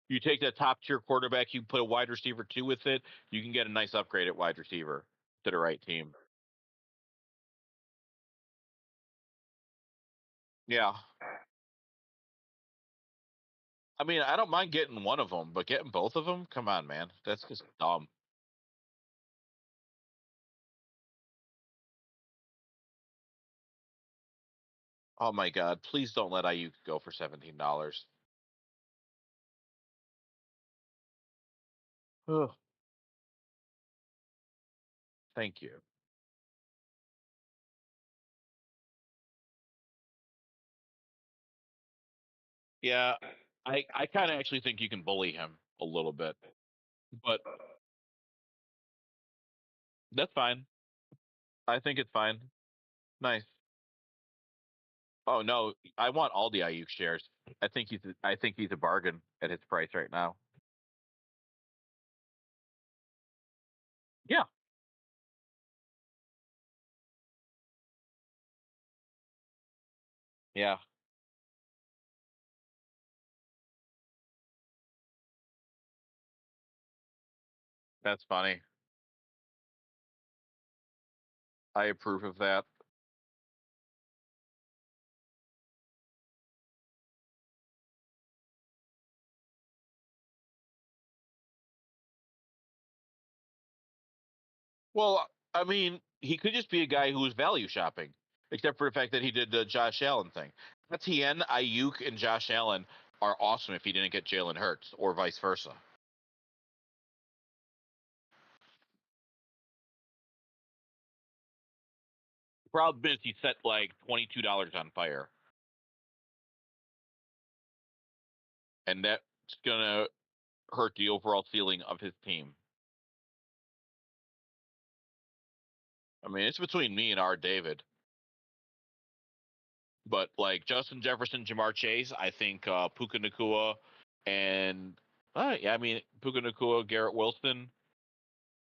S1: You take that top tier quarterback, you put a wide receiver 2 with it, you can get a nice upgrade at wide receiver to the right team. Yeah. I mean, I don't mind getting one of them, but getting both of them? Come on, man. That's just dumb. Oh my God! Please don't let Ayuk go for $17. Ugh. Thank you. Yeah, I kind of actually think you can bully him a little bit, but that's fine. I think it's fine. Nice. Oh no, I want all the Ayuk shares. I think he's a bargain at his price right now. Yeah, yeah, that's funny. I approve of that. Well, I mean, he could just be a guy who was value shopping, except for the fact that he did the Josh Allen thing. Etienne, Ayuk, and Josh Allen are awesome if he didn't get Jalen Hurts, or vice versa. The problem is he set like $22 on fire, and that's gonna hurt the overall ceiling of his team. I mean, it's between me and R. David. But like Justin Jefferson, Jamar Chase, I think Puka Nakua and yeah, I mean Puka Nakua, Garrett Wilson,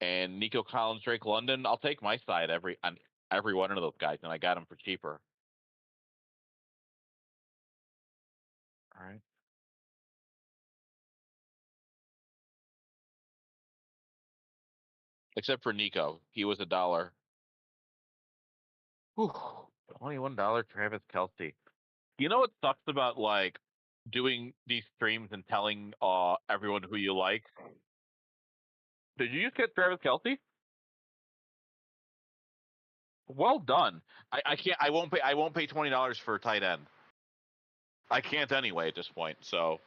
S1: and Nico Collins, Drake London. I'll take my side on every one of those guys, and I got them for cheaper. All right, except for Nico, he was $1. Whew, $21 Travis Kelsey. You know what sucks about like doing these streams and telling everyone who you like? Did you just get Travis Kelsey? Well done. I can't. I won't pay. I won't pay $20 for a tight end. I can't anyway at this point. So.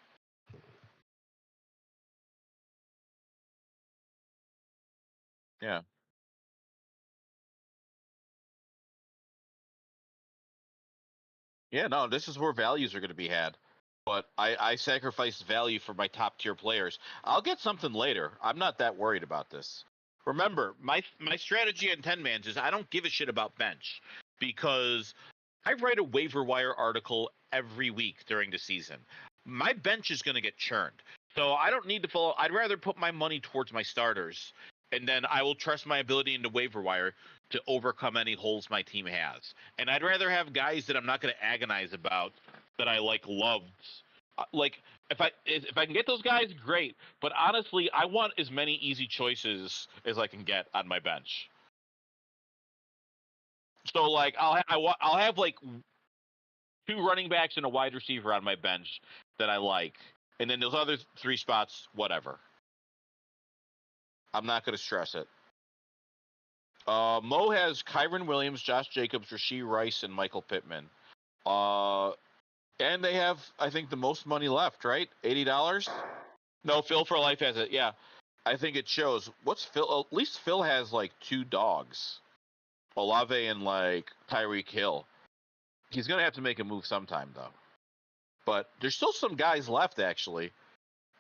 S1: Yeah. Yeah. No, this is where values are going to be had. But I sacrifice value for my top tier players. I'll get something later. I'm not that worried about this. Remember, my strategy on 10 mans is I don't give a shit about bench because I write a waiver wire article every week during the season. My bench is going to get churned. So I don't need to follow. I'd rather put my money towards my starters, and then I will trust my ability into waiver wire to overcome any holes my team has. And I'd rather have guys that I'm not going to agonize about that I loved. Like if I can get those guys, great. But honestly, I want as many easy choices as I can get on my bench. So like I'll have like two running backs and a wide receiver on my bench that I like, and then those other three spots, whatever. I'm not going to stress it. Mo has Kyron Williams, Josh Jacobs, Rashee Rice, and Michael Pittman. And they have, I think, the most money left, right? $80. No, Phil for Life has it. Yeah, I think it shows. What's Phil? At least Phil has like two dogs, Olave and like Tyreek Hill. He's gonna have to make a move sometime though. But there's still some guys left actually.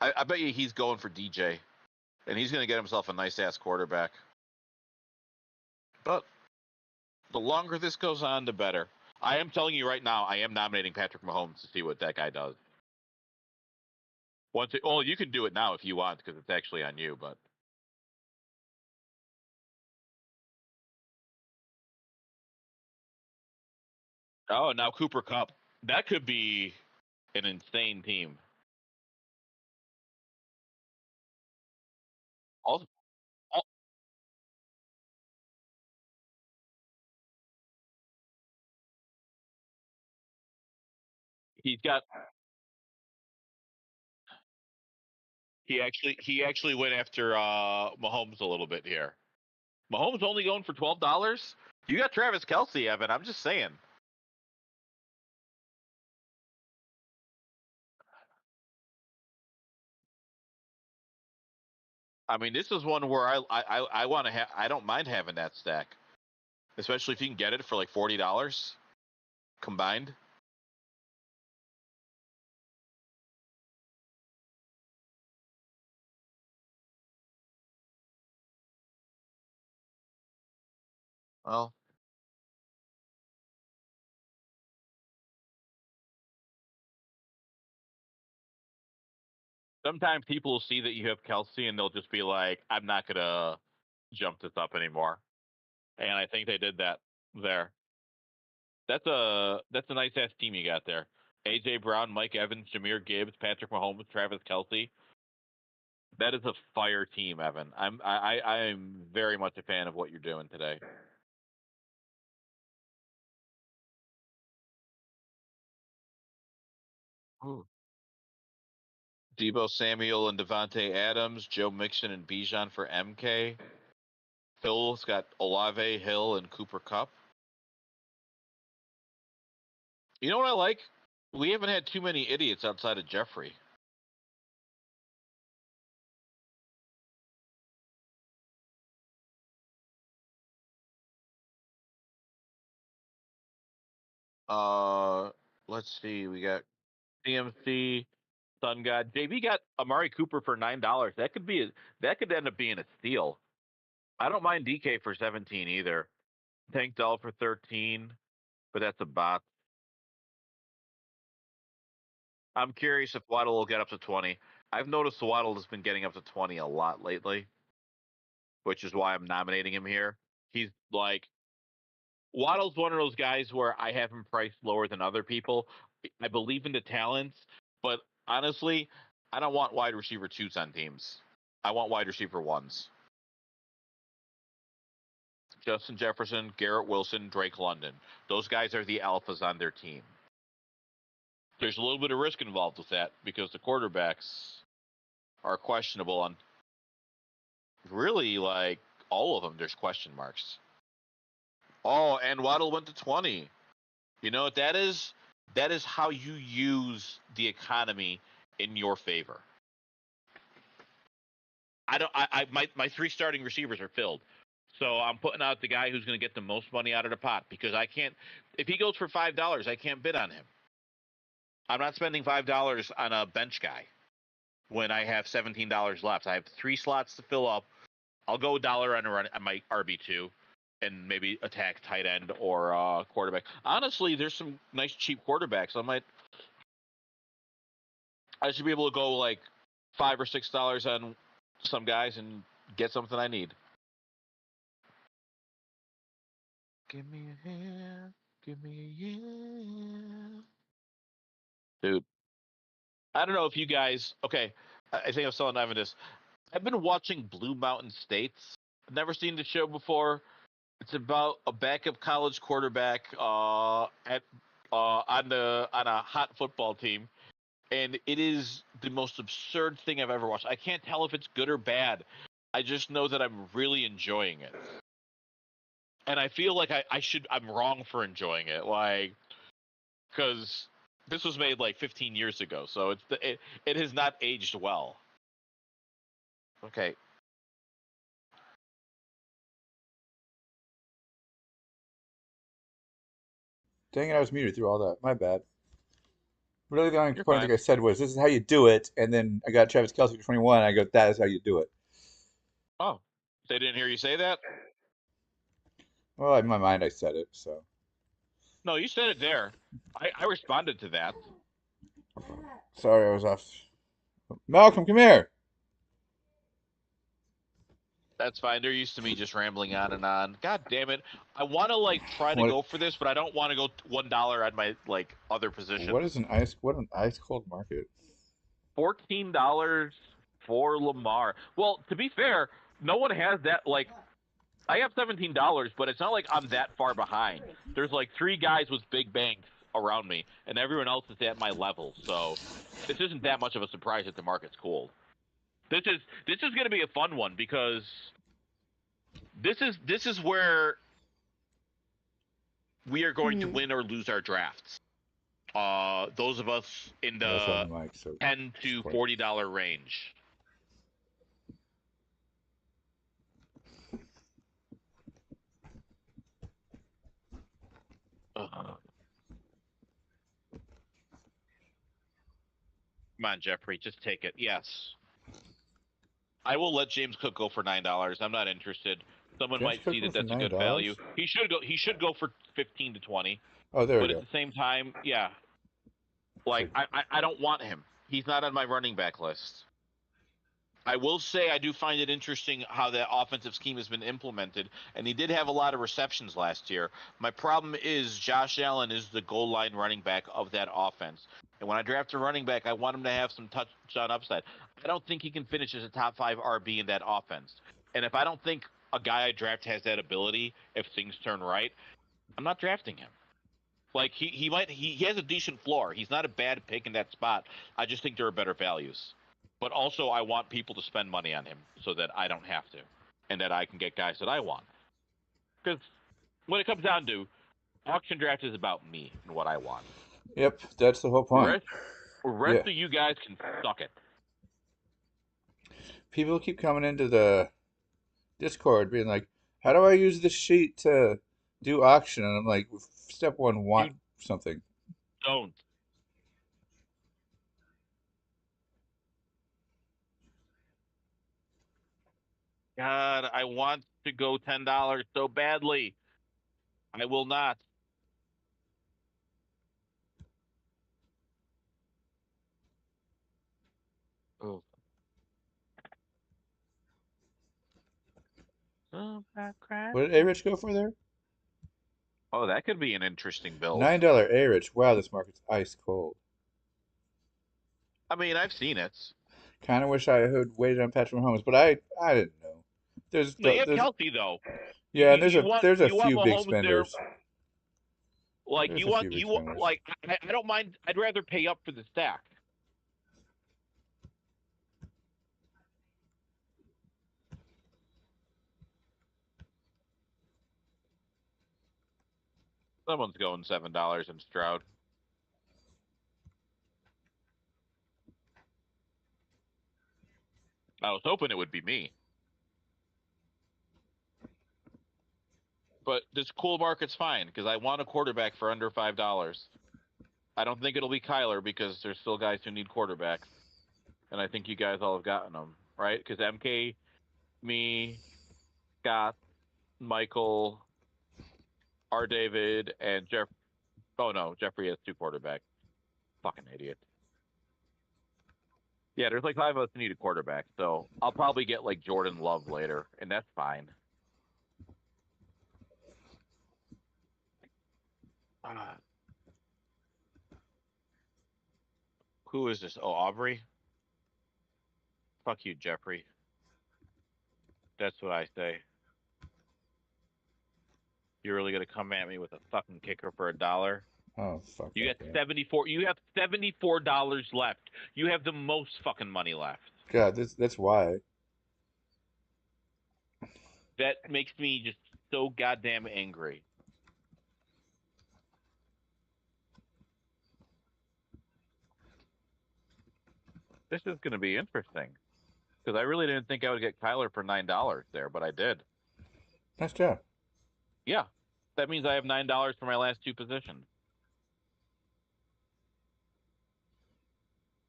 S1: I bet you he's going for DJ, and he's gonna get himself a nice ass quarterback. But the longer this goes on, the better. I am telling you right now, I am nominating Patrick Mahomes to see what that guy does. You can do it now if you want because it's actually on you. But oh, now Cooper Cup, that could be an insane team. Also, he's got he actually went after Mahomes a little bit here. Mahomes only going for $12. You got Travis Kelce, Evan. I'm just saying. I mean, this is one where I want to have. I don't mind having that stack, especially if you can get it for like $40 combined. Well, sometimes people will see that you have Kelsey and they'll just be like, "I'm not gonna jump this up anymore." And I think they did that there. That's a nice ass team you got there. AJ Brown, Mike Evans, Jameer Gibbs, Patrick Mahomes, Travis Kelce. That is a fire team, Evan. I am very much a fan of what you're doing today. Ooh. Debo Samuel and Devontae Adams, Joe Mixon and Bijan for MK. Phil's got Olave, Hill, and Cooper Cup. You know what I like? We haven't had too many idiots outside of Jeffrey. Uh, let's see. We got CMC, Sun God. JB got Amari Cooper for $9. That could end up being a steal. I don't mind DK for 17 either. Tank Dell for 13, but that's a bot. I'm curious if Waddle will get up to 20. I've noticed Waddle has been getting up to 20 a lot lately, which is why I'm nominating him here. He's like Waddle's one of those guys where I have him priced lower than other people. I believe in the talents, but honestly, I don't want wide receiver twos on teams. I want wide receiver ones. Justin Jefferson, Garrett Wilson, Drake London. Those guys are the alphas on their team. There's a little bit of risk involved with that because the quarterbacks are questionable on really like all of them. There's question marks. Oh, and Waddle went to 20. You know what that is? That is how you use the economy in your favor. My three starting receivers are filled. So I'm putting out the guy who's going to get the most money out of the pot because I can't. If he goes for $5, I can't bid on him. I'm not spending $5 on a bench guy when I have $17 left. I have 3 slots to fill up. I'll go $1 on my RB2 and maybe attack tight end or quarterback. Honestly, there's some nice cheap quarterbacks. I should be able to go like $5 or $6 on some guys and get something I need. Give me a hand. Give me a hand. Dude, I don't know if you guys. Okay, I think I was telling Evan this. I've been watching Blue Mountain States. I've never seen the show before. It's about a backup college quarterback at on a hot football team, and it is the most absurd thing I've ever watched. I can't tell if it's good or bad. I just know that I'm really enjoying it, and I feel like I'm wrong for enjoying it, like because this was made like 15 years ago, so it has not aged well. Okay.
S2: Dang it, I was muted through all that. My bad. Really, the only
S1: You're
S2: point I
S1: fine.
S2: think I said was, "This is how you do it," and then I got Travis Kelce for 21. And I go, "That is how you do it."
S1: Oh, they didn't hear you say that?
S2: Well, in my mind, I said it. So
S1: No, you said it there. I responded to that.
S2: sorry, I was off. Malcolm, come here.
S1: That's fine. They're used to me just rambling on and on. God damn it! I want to like try to
S2: What?
S1: go for this, but I don't want to go $1 on my like other
S2: What
S1: positions.
S2: is an ice? What an ice cold market?
S1: $14 for Lamar. Well, to be fair, no one has that. Like, I have $17, but it's not like I'm that far behind. There's like 3 guys with big banks around me, and everyone else is at my level. So this isn't that much of a surprise that the market's cooled. This is going to be a fun one because this is where we are going to win or lose our drafts. Those of us in
S2: I was on
S1: the
S2: the mic, so
S1: $10 to
S2: quiet.
S1: $40 range. Ugh. Come on, Jeffrey, just take it. Yes, I will let James Cook go for $9. I'm not interested. Someone
S2: James
S1: might
S2: Cook
S1: see that
S2: went for
S1: that's a
S2: nine
S1: good value.
S2: dollars.
S1: He should go. He should go for 15 to 20.
S2: Oh, there we
S1: But at
S2: go.
S1: the same time, yeah,
S2: So,
S1: like I don't want him. He's not on my running back list. I will say I do find it interesting how that offensive scheme has been implemented, and he did have a lot of receptions last year. My problem is Josh Allen is the goal line running back of that offense. And when I draft a running back, I want him to have some touchdown upside. I don't think he can finish as a top 5 RB in that offense. And if I don't think a guy I draft has that ability, if things turn right, I'm not drafting him. Like he has a decent floor. He's not a bad pick in that spot. I just think there are better values. But also I want people to spend money on him so that I don't have to, and that I can get guys that I want. Because when it comes down to auction draft is about me and what I want.
S2: yep, that's the whole point.
S1: Rest
S2: Yeah,
S1: of you guys can suck it.
S2: people keep coming into the Discord being like, "How do I use this sheet to do auction?" And I'm like, "Step one, want
S1: You
S2: something."
S1: don't. God, I want to go $10 so badly. I will not. Oh.
S2: What did A Rich go for there?
S1: Oh, that could be an interesting build.
S2: $9 A Rich. Wow, this market's ice cold.
S1: I mean, I've seen it.
S2: Kind of wish I had waited on Patrick Mahomes, but I didn't know.
S1: No, you have
S2: There's
S1: Kelsey though.
S2: yeah, and there's a
S1: You want
S2: few big
S1: Mahomes there.
S2: spenders.
S1: Like
S2: There's a few big
S1: you want
S2: spenders.
S1: like I don't mind. I'd rather pay up for the stack. Someone's going $7 in Stroud. I was hoping it would be me. But this cool market's fine because I want a quarterback for under $5. I don't think it'll be Kyler because there's still guys who need quarterbacks, and I think you guys all have gotten them right because MK, me, Scott, Michael, R. David, and Jeff. Oh no, Jeffrey has 2 quarterbacks. Fucking idiot. Yeah, there's like 5 of us who need a quarterback, so I'll probably get like Jordan Love later, and that's fine. Uh, who is this? Oh, Aubrey. Fuck you, Jeffrey. That's what I say. You're really gonna come at me with a fucking kicker for $1?
S2: Oh fuck.
S1: You got 74. You have $74 left. You have the most fucking money left.
S2: God, that's why.
S1: That makes me just so goddamn angry. This is gonna be interesting because I really didn't think I would get Kyler for $9 there, but I did.
S2: Nice job.
S1: Yeah, that means I have $9 for my last 2 positions.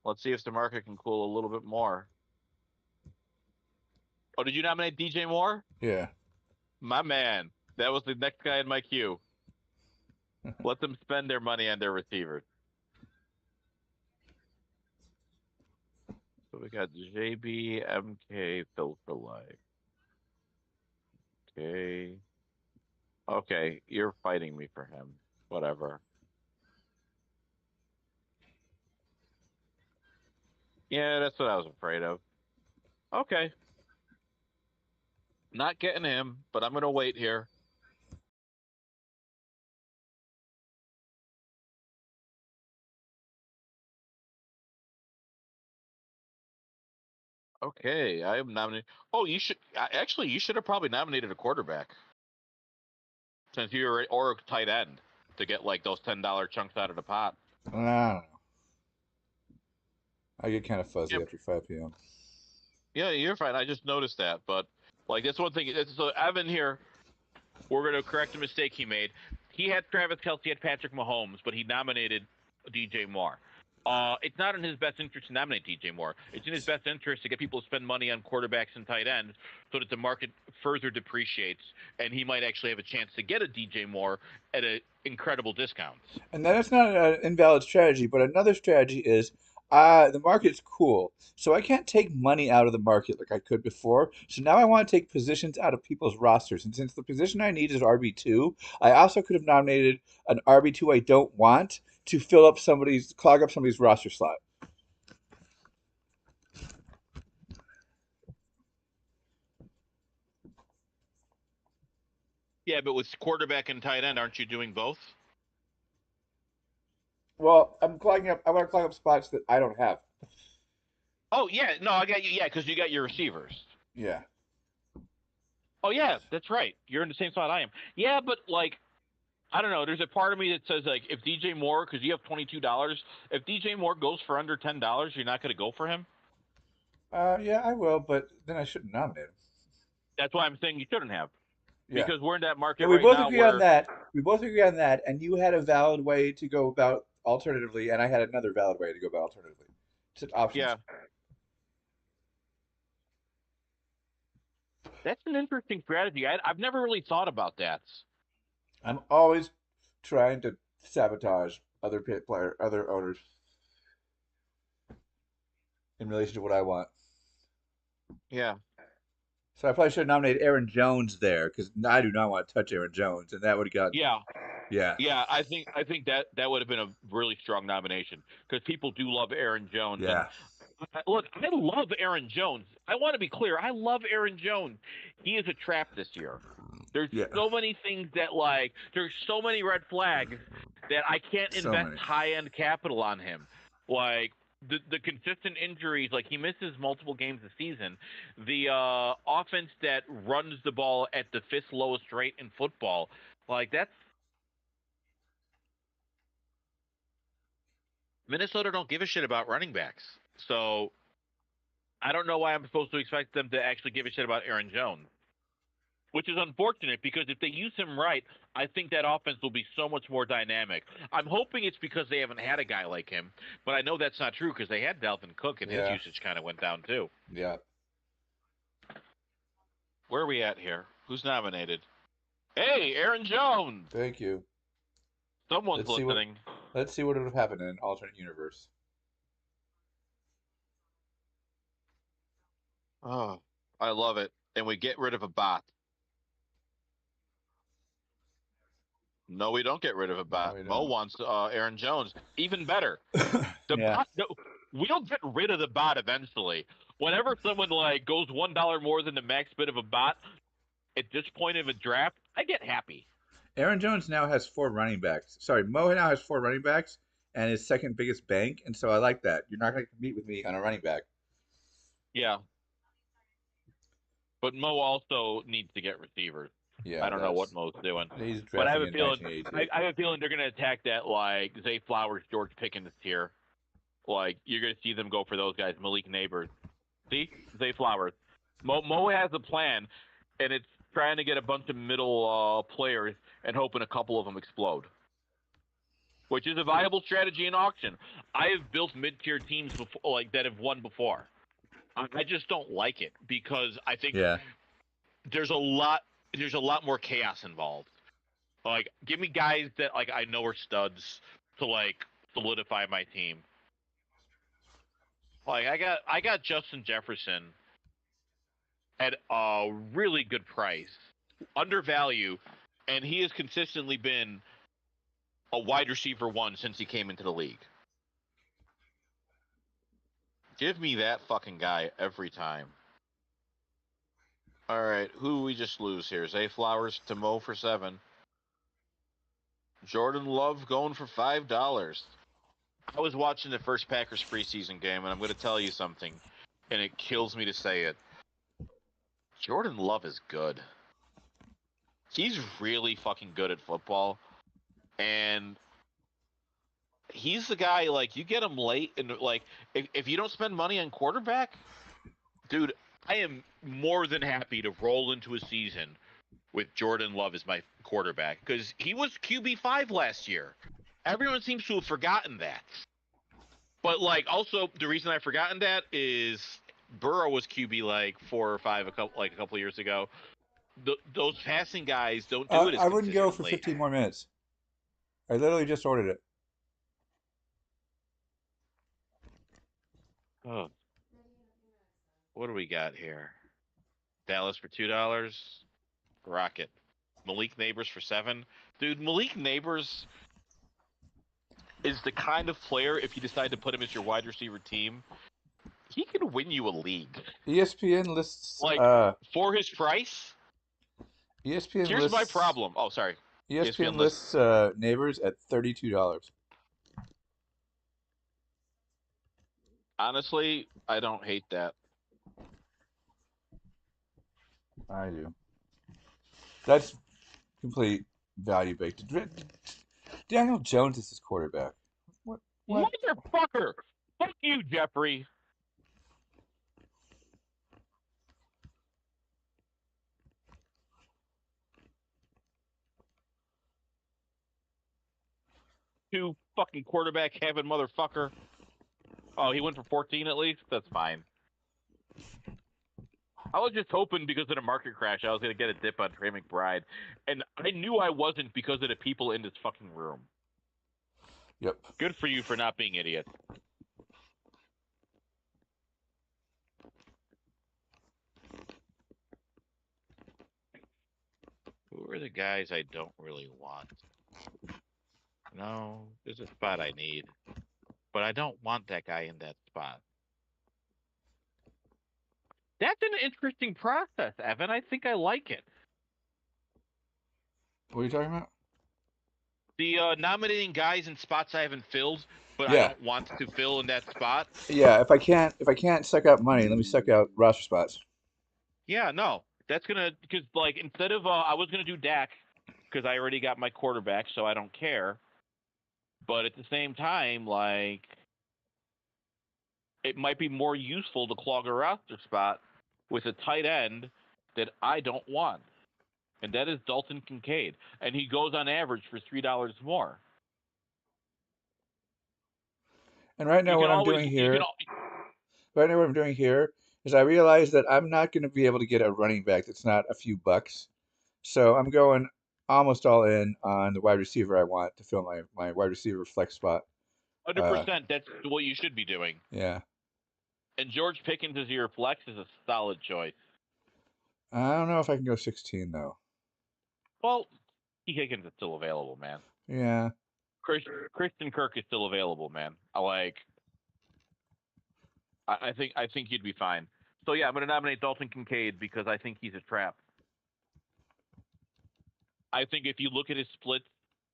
S1: Let's see if the market can cool a little bit more. Oh, did you nominate DJ Moore?
S2: Yeah.
S1: My man. That was the next guy in my queue. Let them spend their money on their receivers. So we got JB, MK, Phil for life. Okay. Okay, you're fighting me for him. Whatever. Yeah, that's what I was afraid of. Okay. Not getting him, but I'm going to wait here. Okay, I am nominated. Oh, you should actually. You should have probably nominated a quarterback since you're or a tight end to get like those $10 chunks out of the pot.
S2: I don't know. I get kind of fuzzy
S1: Yep.
S2: after 5 p.m.
S1: Yeah, you're fine. I just noticed that, but like that's one thing. So Evan here, we're going to correct a mistake he made. He had Travis Kelce, had Patrick Mahomes, but he nominated DJ Moore. It's not in his best interest to nominate DJ Moore. It's in his best interest to get people to spend money on quarterbacks and tight ends so that the market further depreciates and he might actually have a chance to get a DJ Moore at an incredible discount.
S2: And that is not an invalid strategy, but another strategy is the market's cool. So I can't take money out of the market like I could before. So now I want to take positions out of people's rosters. And since the position I need is RB2, I also could have nominated an RB2 I don't want to clog up somebody's roster slot.
S1: Yeah, but with quarterback and tight end, aren't you doing both?
S2: Well, I want to clog up spots that I don't have.
S1: Oh yeah, no, I got you. Yeah, because you got your receivers.
S2: Yeah.
S1: Oh yeah, that's right. You're in the same spot I am. Yeah, but like I don't know. There's a part of me that says like if DJ Moore, because you have $22, if DJ Moore goes for under $10, you're not going to go for him.
S2: Yeah, I will, but then I shouldn't nominate him.
S1: That's why I'm saying you shouldn't have,
S2: Yeah.
S1: because we're in that market
S2: And we
S1: right
S2: both
S1: now
S2: agree on
S1: where
S2: that. We both agree on that. And you had a valid way to go about alternatively, and I had another valid way to go about alternatively. Just options.
S1: yeah, that's an interesting strategy. I've never really thought about that.
S2: I'm always trying to sabotage other owners in relation to what I want.
S1: Yeah,
S2: So I probably should have nominated Aaron Jones there because I do not want to touch Aaron Jones, and that would have got
S1: yeah,
S2: yeah,
S1: yeah. I think that would have been a really strong nomination because people do love Aaron Jones, and
S2: yeah,
S1: look, I love Aaron Jones. I want to be clear. I love Aaron Jones. He is a trap this year. There's
S2: yeah.
S1: so many things that like there's so many red flags that I can't
S2: So
S1: invest
S2: many.
S1: high end capital on him. Like the consistent injuries, like he misses multiple games a season. The offense that runs the ball at the fifth lowest rate in football, like Minnesota don't give a shit about running backs. So I don't know why I'm supposed to expect them to actually give a shit about Aaron Jones. Which is unfortunate because if they use him right, I think that offense will be so much more dynamic. I'm hoping it's because they haven't had a guy like him, but I know that's not true because they had Dalvin Cook and his usage kind of went down too.
S2: Yeah.
S1: Where are we at here? Who's nominated? Hey, Aaron Jones!
S2: Thank you.
S1: Someone's listening.
S2: Let's see what would have happened in an alternate universe.
S1: Oh, I love it. And we get rid of a bot. No, we don't get rid of a bot. Mo wants Aaron Jones. Even better. Bot, no, we'll get rid of the bot eventually. Whenever someone goes $1 more than the max bid of a bot at this point of a draft, I get happy.
S2: Aaron Jones now has 4 running backs. Sorry, Mo now has 4 running backs and his second biggest bank, and so I like that. You're not going to compete with me on a running back.
S1: Yeah. But Mo also needs to get receivers.
S2: Yeah,
S1: I don't know what Mo's doing.
S2: He's
S1: but I have a feeling I have a feeling they're going to attack that Zay Flowers, George Pickens tier. You're going to see them go for those guys, Malik Neighbors. See? Zay Flowers. Mo has a plan, and it's trying to get a bunch of middle players and hoping a couple of them explode. Which is a viable strategy in auction. I have built mid-tier teams before, that have won before. I just don't like it because I think there's a lot more chaos involved. Give me guys that I know are studs to solidify my team. I got Justin Jefferson at a really good price, under value, and he has consistently been a wide receiver 1 since he came into the league. Give me that fucking guy every time. All right, who we just lose here? Zay Flowers to Mo for 7. Jordan Love going for $5. I was watching the first Packers preseason game, and I'm going to tell you something, and it kills me to say it. Jordan Love is good. He's really fucking good at football, and he's the guy, you get him late, and, if you don't spend money on quarterback, dude, I am more than happy to roll into a season with Jordan Love as my quarterback, because he was QB5 last year. Everyone seems to have forgotten that. But, also, the reason I've forgotten that is Burrow was QB, 4 or 5 a couple years ago. Those passing guys don't do it as
S2: I wouldn't go for 15 more minutes. I literally just ordered it.
S1: Oh. What do we got here? Dallas for $2. Rocket. Malik Neighbors for 7. Dude, Malik Neighbors is the kind of player, if you decide to put him as your wide receiver team, he can win you a league.
S2: ESPN lists
S1: for his price. Here's my problem. Oh, sorry.
S2: ESPN lists Neighbors at $32.
S1: Honestly, I don't hate that.
S2: I do. That's complete value baked. Daniel Jones is his quarterback. What?
S1: Motherfucker! Fuck you, Jeffrey. Two fucking quarterback having motherfucker. Oh, he went for 14 at least? That's fine. I was just hoping because of the market crash I was going to get a dip on Trey McBride. And I knew I wasn't because of the people in this fucking room.
S2: Yep.
S1: Good for you for not being idiots. Who are the guys I don't really want? No, there's a spot I need. But I don't want that guy in that spot. That's an interesting process, Evan. I think I like it.
S2: What are you talking about?
S1: The nominating guys in spots I haven't filled, but I don't want to fill in that spot.
S2: Yeah, if I can't suck out money, let me suck out roster spots.
S1: Yeah, no. That's gonna because instead of I was gonna do Dak because I already got my quarterback, so I don't care. But at the same time, like, it might be more useful to clog a roster spot with a tight end that I don't want, and that is Dalton Kincaid, and he goes on average for $3 more.
S2: And right now, what I'm doing here, right now, what I'm doing here is I realize that I'm not going to be able to get a running back that's not a few bucks. So I'm going almost all in on the wide receiver I want to fill my wide receiver flex spot.
S1: 100%. That's what you should be doing.
S2: Yeah.
S1: And George Pickens as your flex is a solid choice.
S2: I don't know if I can go 16 though.
S1: Well, T. Higgins is still available, man.
S2: Yeah.
S1: Christian Kirk is still available, man. I think you'd be fine. So yeah, I'm gonna nominate Dalton Kincaid because I think he's a trap. I think if you look at his splits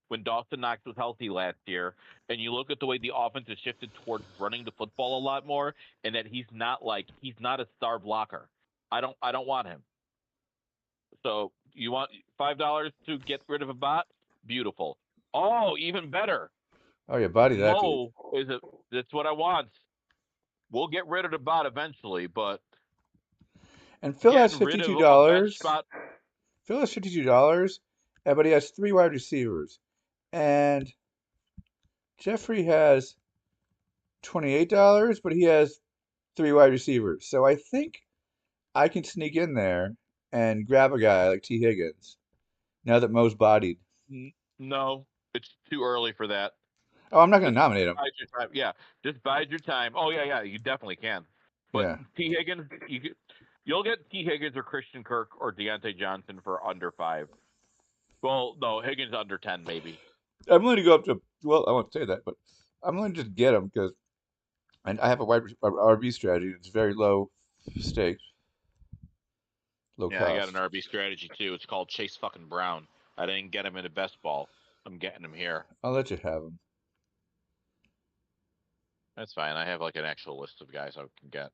S1: when Dawson Knox was healthy last year, and you look at the way the offense has shifted towards running the football a lot more, and that he's not a star blocker. I don't want him. So you want $5 to get rid of a bot? Beautiful. Oh, even better.
S2: Oh yeah, body that dude.
S1: That's what I want. We'll get rid of the bot eventually, but
S2: and Phil has
S1: getting rid of a bench
S2: $52.
S1: spot.
S2: Phil has $52, but he has 3 wide receivers, and Jeffrey has $28, but he has 3 wide receivers. So I think I can sneak in there and grab a guy like T. Higgins now that Mo's bodied.
S1: No, it's too early for that.
S2: Oh, I'm not going to nominate him.
S1: Bide your time. Yeah, just bide your time. Oh yeah, you definitely can. But
S2: Yeah.
S1: T. Higgins, you'll get T. Higgins or Christian Kirk or Deontay Johnson for under 5. Well, no, Higgins under 10 maybe.
S2: I'm willing to go up to, well, I won't say that, but I'm willing to just get him because I have a RB strategy. It's very low stakes, low
S1: Yeah,
S2: cost.
S1: I got an RB strategy too. It's called Chase fucking Brown. I didn't get him in the best ball. I'm getting him here.
S2: I'll let you have him.
S1: That's fine. I have like an actual list of guys I can get.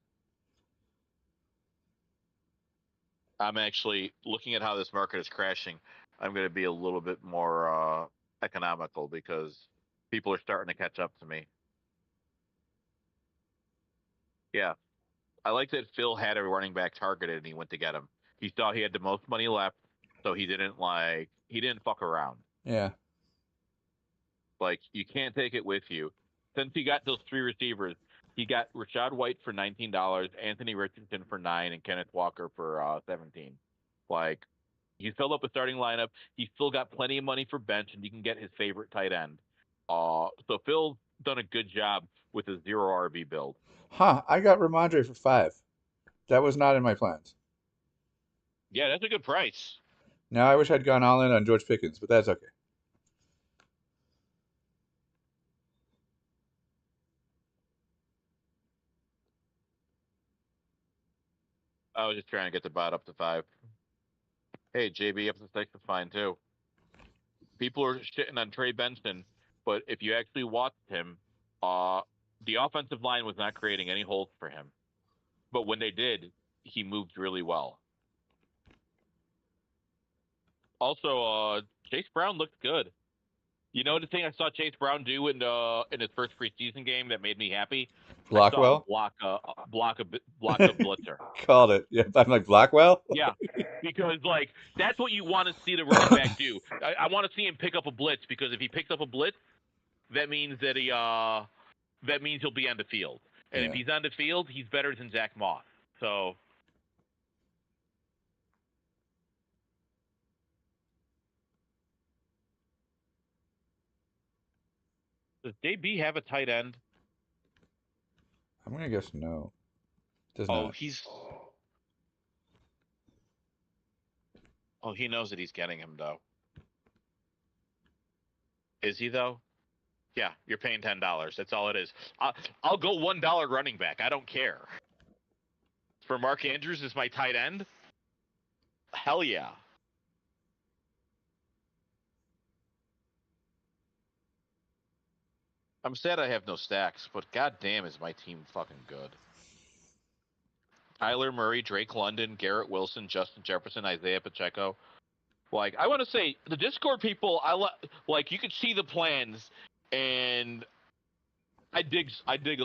S1: I'm actually looking at how this market is crashing. I'm going to be a little bit more economical because people are starting to catch up to me. Yeah, I like that Phil had a running back targeted and he went to get him. He thought he had the most money left, so he didn't fuck around.
S2: Yeah.
S1: Like, you can't take it with you. Since he got those 3 receivers, he got Rashad White for $19, Anthony Richardson for $9, and Kenneth Walker for 17. Like, he's filled up a starting lineup. He's still got plenty of money for bench, and you can get his favorite tight end. So Phil's done a good job with his 0 RB build.
S2: Huh, I got Ramondre for 5. That was not in my plans.
S1: Yeah, that's a good price.
S2: Now I wish I'd gone all in on George Pickens, but that's okay.
S1: I was just trying to get the bot up to 5. Hey, JB up to 6 is fine too. People are shitting on Trey Benson, but if you actually watched him, the offensive line was not creating any holes for him. But when they did, he moved really well. Also, Chase Brown looked good. You know the thing I saw Chase Brown do in his first preseason game that made me happy?
S2: Blockwell?
S1: I saw him block a blitzer.
S2: Called it. Yeah, I'm like, Blackwell?
S1: Yeah, because like that's what you want to see the running back do. I want to see him pick up a blitz because if he picks up a blitz, that means that he'll be on the field. And if he's on the field, he's better than Zach Moss. So does JB have a tight end?
S2: I'm gonna guess no. Does not.
S1: He knows that he's getting him though. Is he though? Yeah, you're paying $10. That's all it is. I'll go $1 running back. I don't care. For Mark Andrews as my tight end? Hell yeah. I'm sad I have no stacks, but goddamn is my team fucking good. Tyler Murray, Drake London, Garrett Wilson, Justin Jefferson, Isaiah Pacheco. Like, I want to say, the Discord people, like, you could see the plans, and I dig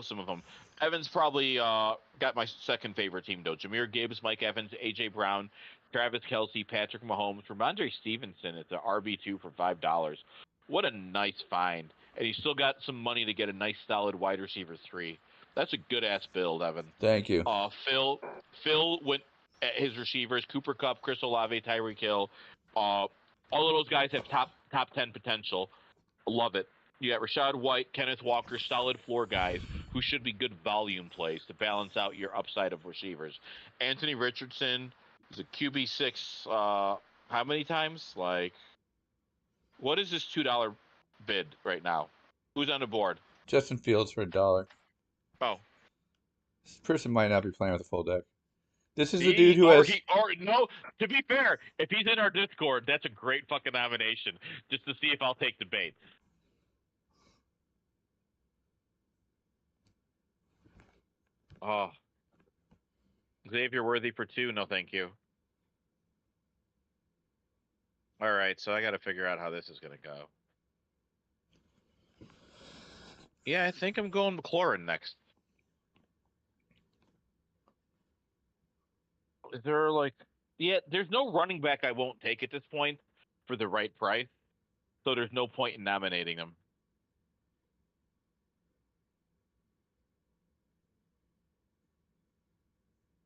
S1: some of them. Evans probably got my second favorite team though. Jahmyr Gibbs, Mike Evans, AJ Brown, Travis Kelce, Patrick Mahomes, Ramondre Stevenson. It's an RB2 for $5. What a nice find, and you still got some money to get a nice solid wide receiver 3. That's a good ass build, Evan.
S2: Thank you.
S1: Phil went at his receivers: Cooper Kupp, Chris Olave, Tyreek Hill. All of those guys have top 10 potential. Love it. You got Rashad White, Kenneth Walker, solid floor guys who should be good volume plays to balance out your upside of receivers. Anthony Richardson is a QB6. How many times? Like, what is this $2 bid right now? Who's on the board?
S2: Justin Fields for $1.
S1: Oh,
S2: This person might not be playing with a full deck. This is the dude who has.
S1: No. To be fair, if he's in our Discord, that's a great fucking nomination. Just to see if I'll take the bait. Oh, Xavier Worthy for 2? No, thank you. All right, so I got to figure out how this is going to go. Yeah, I think I'm going McLaurin next. Is there there's no running back I won't take at this point for the right price, so there's no point in nominating him.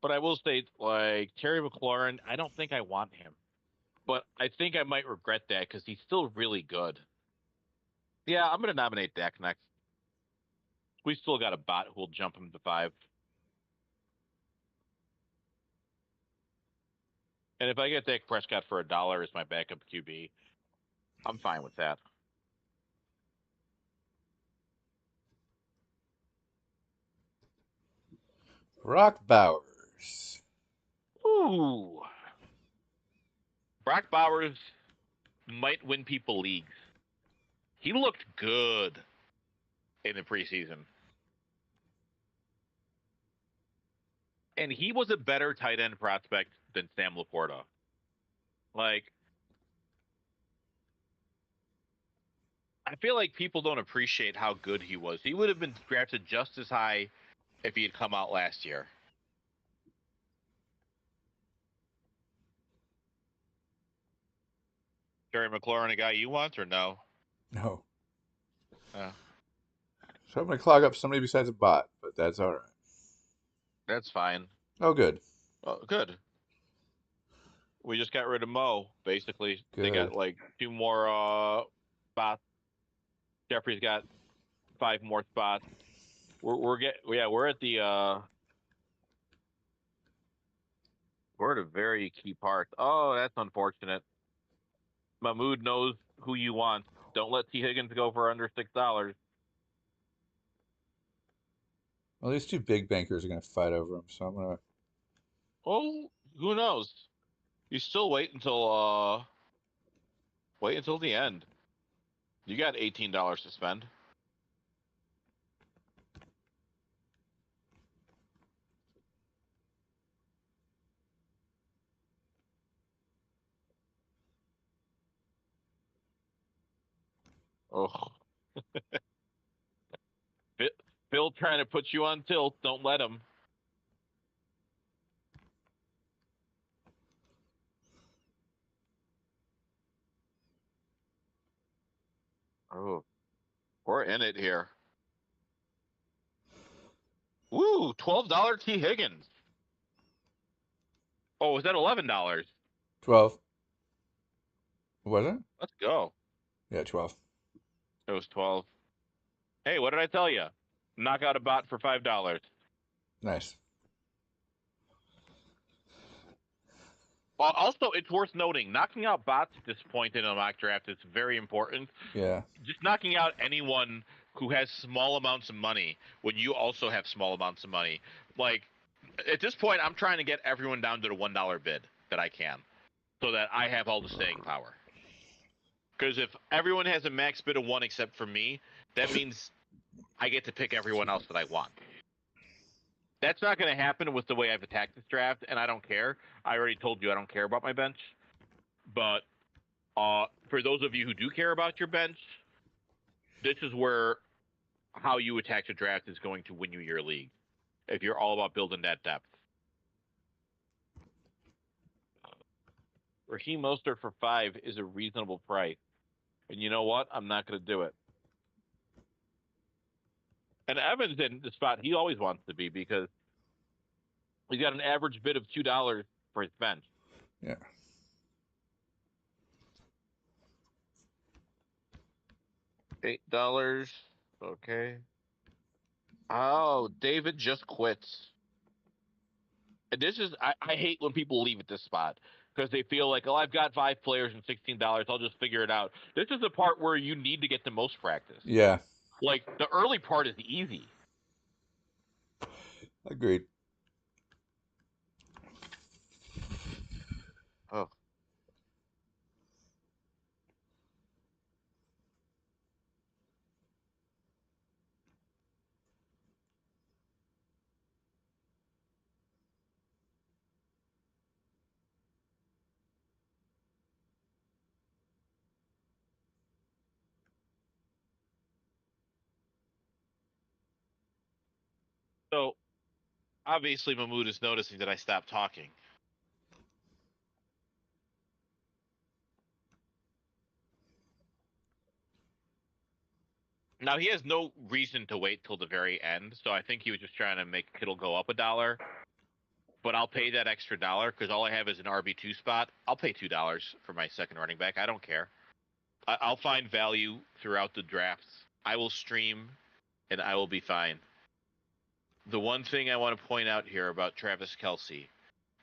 S1: But I will say, like, Terry McLaurin, I don't think I want him. But I think I might regret that because he's still really good. Yeah, I'm going to nominate Dak next. We still got a bot who will jump him to 5. And if I get Dak Prescott for $1 as my backup QB, I'm fine with that.
S2: Brock Bowers.
S1: Ooh. Brock Bowers might win people leagues. He looked good in the preseason. And he was a better tight end prospect than Sam Laporta. Like, I feel like people don't appreciate how good he was. He would have been drafted just as high if he had come out last year. Terry McLaurin, a guy you want or no?
S2: No.
S1: Uh,
S2: So I'm going to clog up somebody besides a bot, but that's all right.
S1: That's fine.
S2: Oh, good.
S1: Oh, good. We just got rid of Mo, basically.
S2: Good.
S1: They got like 2 more spots. Jeffrey's got 5 more spots. We're at the we're at a very key part. Oh, that's unfortunate. Mahmood knows who you want. Don't let T. Higgins go for under $6.
S2: Well, these 2 big bankers are going to fight over him, so I'm going to.
S1: Well, who knows? You still wait until the end. You got $18 to spend. Oh. Phil trying to put you on tilt. Don't let him. Oh, we're in it here. Woo, $12 T. Higgins. Oh, was that $11?
S2: 12. Was it?
S1: Let's go.
S2: Yeah, 12.
S1: It was 12. Hey, what did I tell you? Knock out a bot for $5.
S2: Nice.
S1: Also, it's worth noting, knocking out bots at this point in a mock draft is very important.
S2: Yeah.
S1: Just knocking out anyone who has small amounts of money when you also have small amounts of money. Like, at this point, I'm trying to get everyone down to the $1 bid that I can so that I have all the staying power. Because if everyone has a max bid of 1 except for me, that means I get to pick everyone else that I want. That's not going to happen with the way I've attacked this draft, and I don't care. I already told you I don't care about my bench. But for those of you who do care about your bench, this is where how you attack the draft is going to win you your league. If you're all about building that depth. Raheem Mostert for 5 is a reasonable price. And you know what? I'm not going to do it. And Evans in the spot he always wants to be because he's got an average bid of $2 for his bench.
S2: Yeah.
S1: $8. Okay. Oh, David just quits. And this is I hate when people leave at this spot because they feel like, oh, I've got 5 players and $16. I'll just figure it out. This is the part where you need to get the most practice.
S2: Yeah.
S1: Like the early part is easy.
S2: Agreed.
S1: Oh. So obviously Mahmoud is noticing that I stopped talking. Now he has no reason to wait till the very end, so I think he was just trying to make Kittle go up $1. But I'll pay that extra $1 because all I have is an RB2 spot. I'll pay $2 for my second running back. I don't care. I'll find value throughout the drafts. I will stream, and I will be fine. The one thing I want to point out here about Travis Kelce,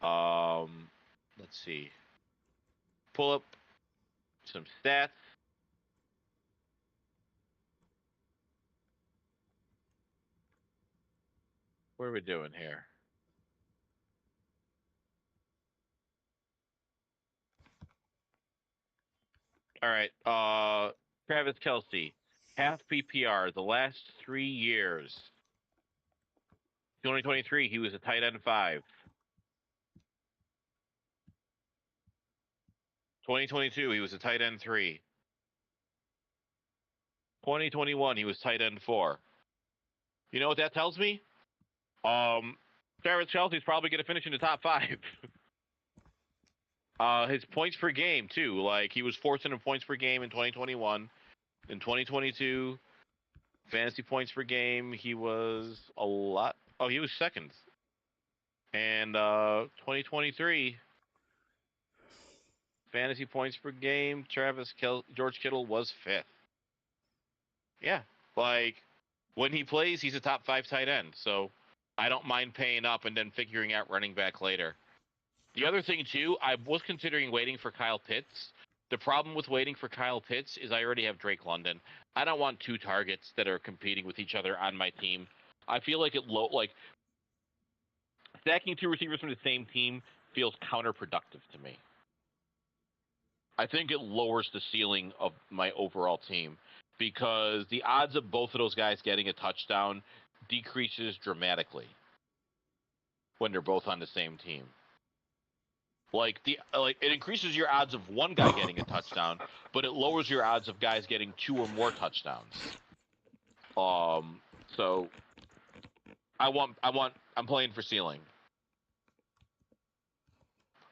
S1: let's see. Pull up some stats. What are we doing here? All right. Travis Kelce, half PPR the last 3 years. 2023, he was a tight end 5. 2022, he was a tight end 3. 2021, he was tight end 4. You know what that tells me? Travis Kelce's probably going to finish in the top 5. His points per game too. Like he was 4th in points per game in 2021. In 2022, fantasy points per game, he was a lot. Oh, he was 2nd. And 2023, fantasy points per game, George Kittle was 5th. Yeah, like when he plays, he's a top 5 tight end. So I don't mind paying up and then figuring out running back later. The other thing too, I was considering waiting for Kyle Pitts. The problem with waiting for Kyle Pitts is I already have Drake London. I don't want 2 targets that are competing with each other on my team. I feel like stacking 2 receivers from the same team feels counterproductive to me. I think it lowers the ceiling of my overall team because the odds of both of those guys getting a touchdown decreases dramatically when they're both on the same team. It increases your odds of one guy getting a touchdown, but it lowers your odds of guys getting 2 or more touchdowns. So I'm playing for ceiling.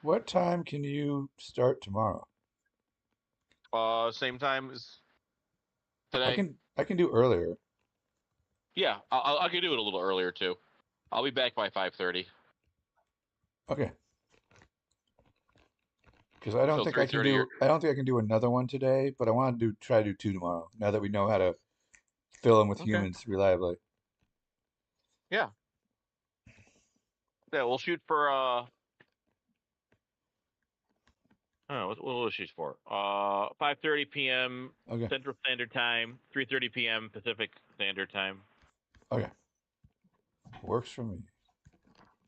S2: What time can you start tomorrow?
S1: Same time as today.
S2: I can do earlier.
S1: Yeah, I can do it a little earlier too. I'll be back by 5:30.
S2: Okay. Because I don't think I can do. I don't think I can do another one today, but I want to try to do 2 tomorrow. Now that we know how to fill in with humans reliably.
S1: Yeah. Yeah, we'll shoot for what will we shoot for? 5:30 p.m.
S2: Okay.
S1: Central Standard Time, 3:30 p.m. Pacific Standard Time.
S2: Okay. Works for me.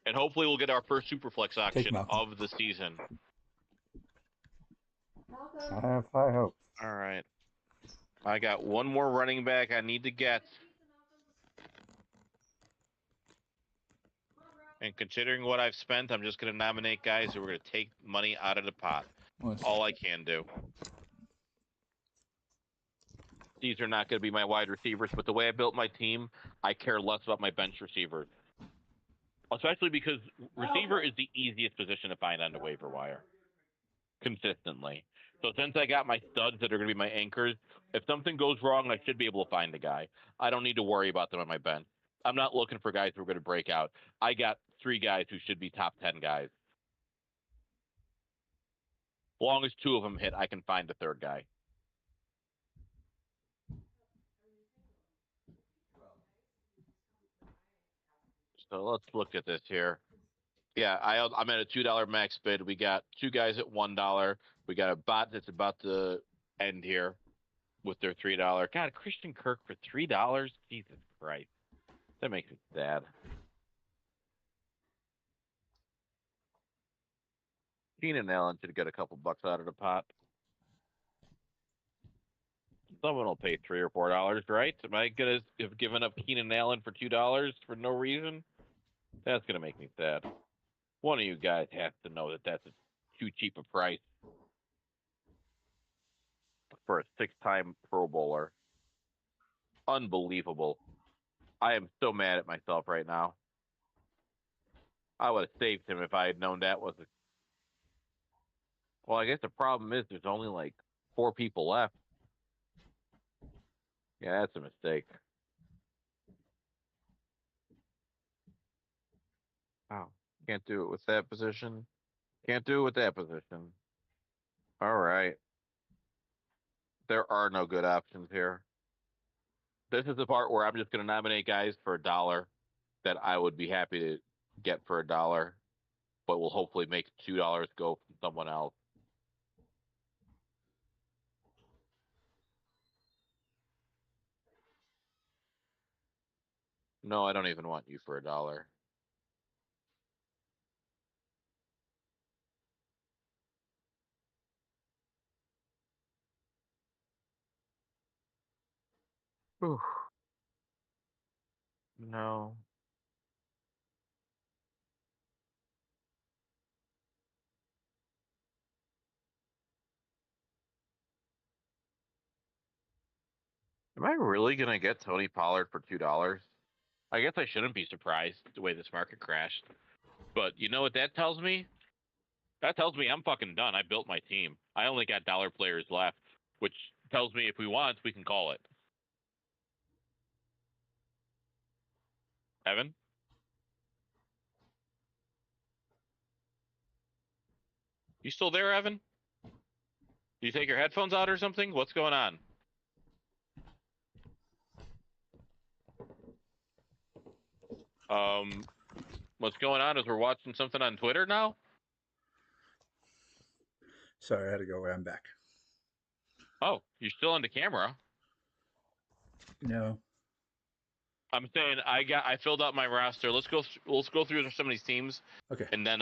S1: And hopefully we'll get our first Superflex auction of the season.
S2: I have high hopes.
S1: All right. I got one more running back I need to get. And considering what I've spent, I'm just going to nominate guys who are going to take money out of the pot. All I can do. these are not going to be my wide receivers, but the way I built my team, I care less about my bench receivers. Especially because receiver is the easiest position to find on the waiver wire consistently. So since I got my studs that are going to be my anchors, if something goes wrong, I should be able to find the guy. I don't need to worry about them on my bench. I'm not looking for guys who are going to break out. I got 3 guys who should be top 10 guys. As long as 2 of them hit, I can find the 3rd guy. So let's look at this here. Yeah, I'm at a $2 max bid. We got 2 guys at $1. We got a bot that's about to end here with their $3. God, Christian Kirk for $3? Jesus Christ. That makes me sad. Keenan Allen should get a couple bucks out of the pot. Someone will pay $3 or $4, right? Am I gonna have given up Keenan Allen for $2 for no reason? That's gonna make me sad. One of you guys has to know that that's too cheap a price for a 6-time Pro Bowler. Unbelievable. I am so mad at myself right now. I would have saved him if I had known that was a... Well, I guess the problem is there's only like 4 people left. Yeah, that's a mistake. Wow. Can't do it with that position. Can't do it with that position. All right. There are no good options here. This is the part where I'm just going to nominate guys for $1 that I would be happy to get for $1, but will hopefully make $2 go from someone else. No, I don't even want you for $1. Whew. No. Am I really going to get Tony Pollard for $2? I guess I shouldn't be surprised the way this market crashed. But you know what that tells me? That tells me I'm fucking done. I built my team. I only got dollar players left, which tells me if we want, we can call it. Evan? You still there, Evan? You take your headphones out or something? What's going on? What's going on is we're watching something on Twitter now?
S2: Sorry, I had to go away. I'm back.
S1: Oh, you're still on the camera.
S2: No.
S1: I'm saying I filled out my roster. Let's go through some of these teams.
S2: Okay.
S1: And then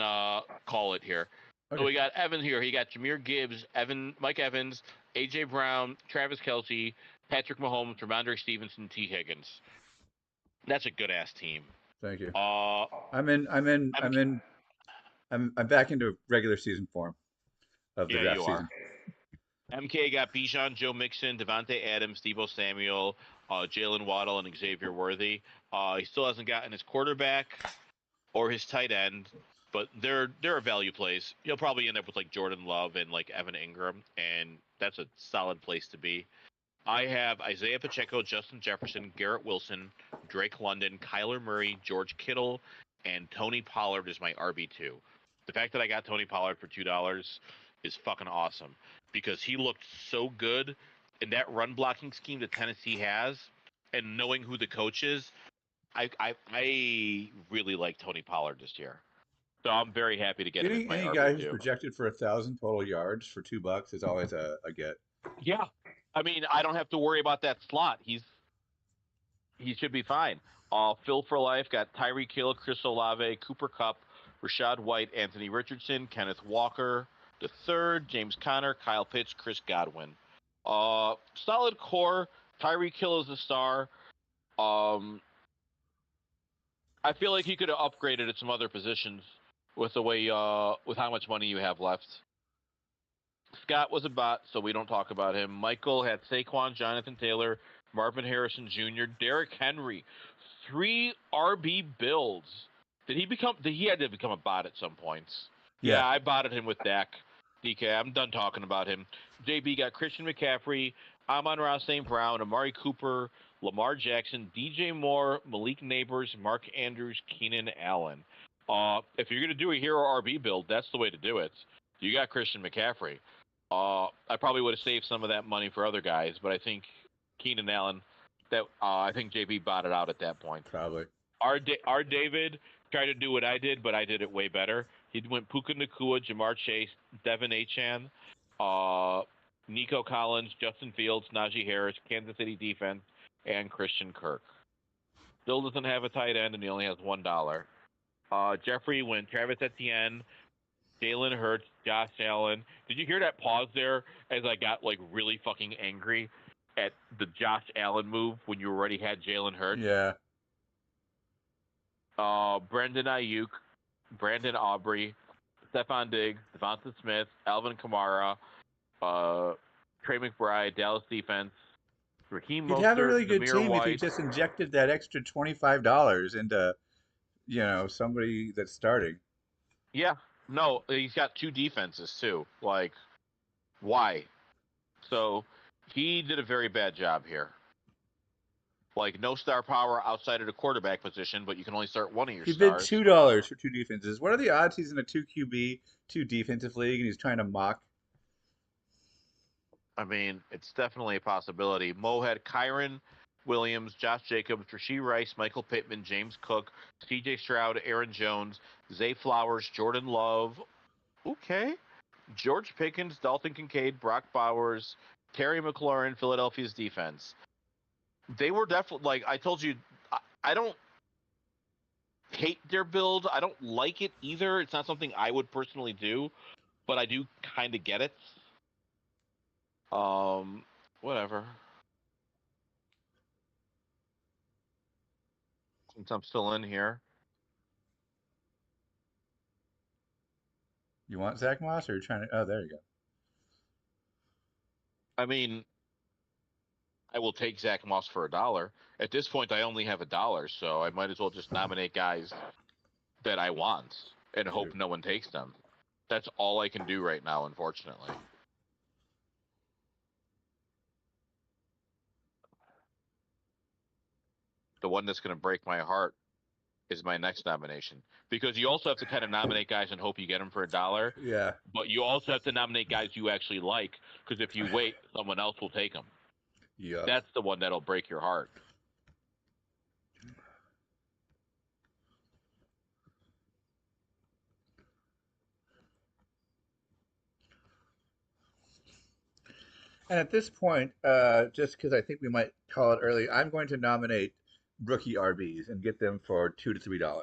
S1: call it here. Okay. So we got Evan here. He got Jahmyr Gibbs, Mike Evans, AJ Brown, Travis Kelce, Patrick Mahomes, Ramondre Stevenson, T. Higgins. That's a good ass team.
S2: Thank you. I'm back into regular season form of the draft season.
S1: MK got Bijan, Joe Mixon, Devontae Adams, Deebo Samuel, Jalen Waddle, and Xavier Worthy. He still hasn't gotten his quarterback or his tight end, but there are value plays. He'll probably end up with like Jordan Love and like Evan Ingram, and that's a solid place to be. I have Isaiah Pacheco, Justin Jefferson, Garrett Wilson, Drake London, Kyler Murray, George Kittle, and Tony Pollard is my RB2. The fact that I got Tony Pollard for $2 is fucking awesome because he looked so good in that run blocking scheme that Tennessee has, and knowing who the coach is, I really like Tony Pollard this year. So I'm very happy to get him as my RB2.
S2: Any guy who's projected for 1,000 total yards for $2 is always a get.
S1: Yeah. I mean, I don't have to worry about that slot. He should be fine. Phil for life got Tyreek Hill, Chris Olave, Cooper Kupp, Rashad White, Anthony Richardson, Kenneth Walker III, James Conner, Kyle Pitts, Chris Godwin. Solid core. Tyreek Hill is a star. I feel like you could have upgraded at some other positions with the way with how much money you have left. Scott was a bot, so we don't talk about him. Michael had Saquon, Jonathan Taylor, Marvin Harrison Jr., Derrick Henry. 3 RB builds. He had to become a bot at some points. Yeah, I botted him with Dak. DK, I'm done talking about him. JB got Christian McCaffrey, Amon-Ra St. Brown, Amari Cooper, Lamar Jackson, DJ Moore, Malik Neighbors, Mark Andrews, Keenan Allen. If you're going to do a hero RB build, that's the way to do it. You got Christian McCaffrey. I probably would have saved some of that money for other guys, but I think Keenan Allen, I think JB bought it out at that point.
S2: Probably.
S1: Our David tried to do what I did, but I did it way better. He went Puka Nacua, Jamar Chase, Devin Achane, Nico Collins, Justin Fields, Najee Harris, Kansas City defense, and Christian Kirk. Still doesn't have a tight end, and he only has $1. Jeffrey went Travis Etienne, Jalen Hurts, Josh Allen. Did you hear that pause there as I got really fucking angry at the Josh Allen move when you already had Jalen Hurts?
S2: Yeah.
S1: Brandon Ayuk, Brandon Aubrey, Stephon Diggs, Devonta Smith, Alvin Kamara, Trey McBride, Dallas defense, Raheem Mostert,
S2: You'd have a really good
S1: Zamir
S2: team
S1: White.
S2: if you just injected that extra $25 into, somebody that's starting.
S1: Yeah. No, he's got 2 defenses too. Why? So he did a very bad job here. No star power outside of the quarterback position, but you can only start one of your stars.
S2: He bid $2 for 2 defenses. What are the odds he's in a 2 QB, 2 defensive league, and he's trying to mock?
S1: I mean, it's definitely a possibility. Mo had Kyron Williams, Josh Jacobs, Rashee Rice, Michael Pittman, James Cook, C.J. Stroud, Aaron Jones, Zay Flowers, Jordan Love. Okay. George Pickens, Dalton Kincaid, Brock Bowers, Terry McLaurin, Philadelphia's defense. They were definitely, I told you, I don't hate their build. I don't like it either. It's not something I would personally do, but I do kind of get it. Whatever. Since I'm still in here.
S2: You want Zach Moss, or are you trying to? Oh, there you go.
S1: I mean, I will take Zach Moss for $1. At this point, I only have $1, so I might as well just nominate guys that I want and hope no one takes them. That's all I can do right now, unfortunately. The one that's going to break my heart is my next nomination, because you also have to kind of nominate guys and hope you get them for $1.
S2: Yeah.
S1: But you also have to nominate guys you actually like, because if you wait, someone else will take them.
S2: Yeah.
S1: That's the one that'll break your heart.
S2: And at this point, just because I think we might call it early, I'm going to nominate rookie RBs and get them for $2 to $3.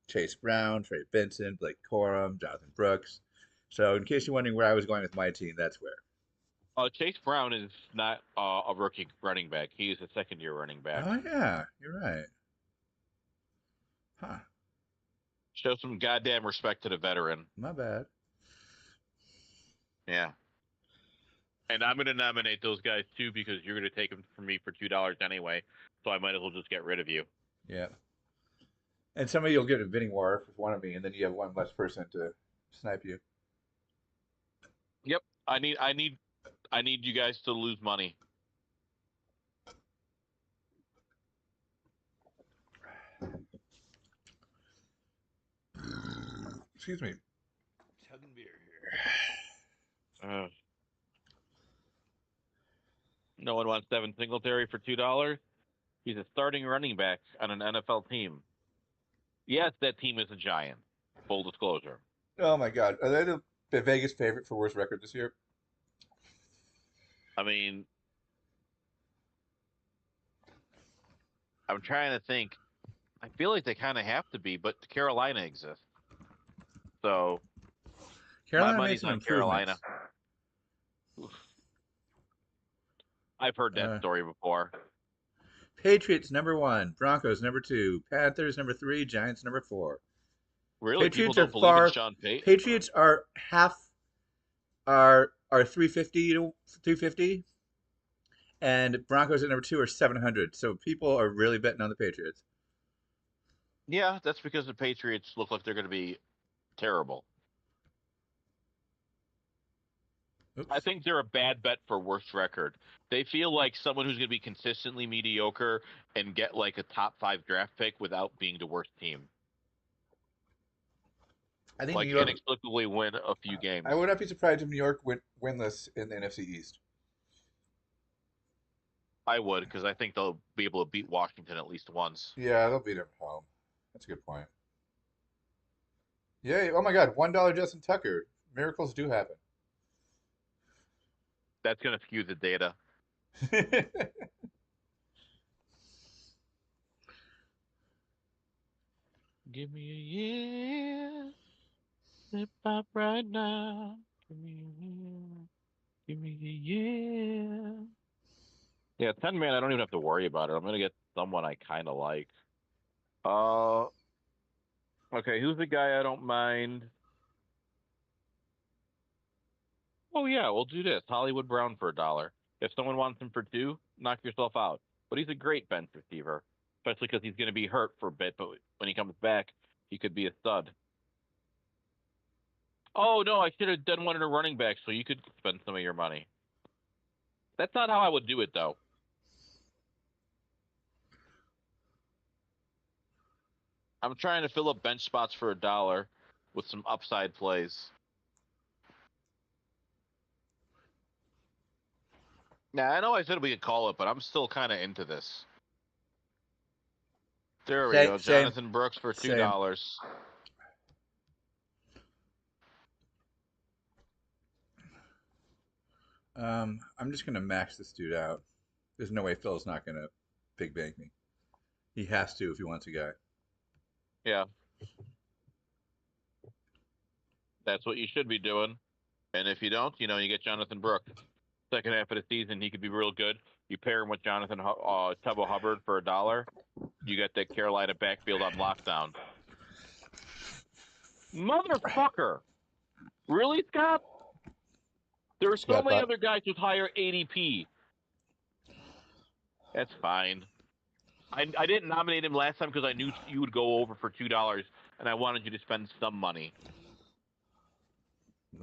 S2: Chase Brown, Trey Benson, Blake Corum, Jonathan Brooks. So in case you're wondering where I was going with my team, that's where.
S1: Chase Brown is not a rookie running back. He is a second-year running back.
S2: Oh, yeah. You're right. Huh.
S1: Show some goddamn respect to the veteran.
S2: My bad.
S1: Yeah. And I'm going to nominate those guys, too, because you're going to take them from me for $2 anyway. So I might as well just get rid of you.
S2: Yeah. And somebody you'll get a bidding war with one of me, and then you have one less person to snipe you.
S1: Yep. I need you guys to lose money.
S2: Excuse me. Chugging beer here.
S1: No one wants Devin Singletary for $2. He's a starting running back on an NFL team. Yes, that team is a giant. Full disclosure.
S2: Oh my God, are they the Vegas favorite for worst record this year?
S1: I mean, I'm trying to think. I feel like they kind of have to be, but Carolina exists. So
S2: Carolina
S1: my money's on Carolina. Oof. I've heard that story before.
S2: Patriots #1, Broncos #2, Panthers #3, Giants #4.
S1: Really?
S2: Patriots
S1: People don't believe in Sean Payton?
S2: Patriots are half are 350 to 350, and Broncos at number 2 are 700. So people are really betting on the Patriots.
S1: Yeah, that's because the Patriots look like they're going to be terrible.
S2: Oops.
S1: I think they're a bad bet for worst record. They feel like someone who's going to be consistently mediocre and get like a top 5 draft pick without being the worst team.
S2: I think New
S1: Like
S2: York.
S1: inexplicably win a few
S2: I
S1: games.
S2: would not be surprised if New York went winless in the NFC East.
S1: I would, because I think they'll be able to beat Washington at least once.
S2: Yeah, they'll beat them at home. That's a good point. Yeah. Oh my God, $1 Justin Tucker. Miracles do happen.
S1: That's going to skew the data. Give me a year, slip up right now. Give me a year, give me a year. Yeah, 10 man, I don't even have to worry about it. I'm gonna get someone I kind of like. Uh, okay, who's the guy I don't mind? Oh yeah, we'll do this. Hollywood Brown for $1. If someone wants him for 2, knock yourself out. But he's a great bench receiver, especially because he's gonna be hurt for a bit. But when he comes back, he could be a stud. Oh no, I should have done one in a running back so you could spend some of your money. That's not how I would do it though. I'm trying to fill up bench spots for $1 with some upside plays. Now I know I said we could call it, but I'm still kind of into this. There we go,
S2: Same.
S1: Jonathan Brooks for
S2: Same.
S1: $2.
S2: I'm just gonna max this dude out. There's no way Phil's not gonna big bank me. He has to if he wants a guy.
S1: Yeah, that's what you should be doing. And if you don't, you get Jonathan Brooks. Second half of the season, he could be real good. You pair him with Jonathan Tubbo Hubbard for $1. You get that Carolina backfield on lockdown. Motherfucker! Really, Scott? There are so many other guys with higher ADP. That's fine. I didn't nominate him last time because I knew you would go over for $2, and I wanted you to spend some money.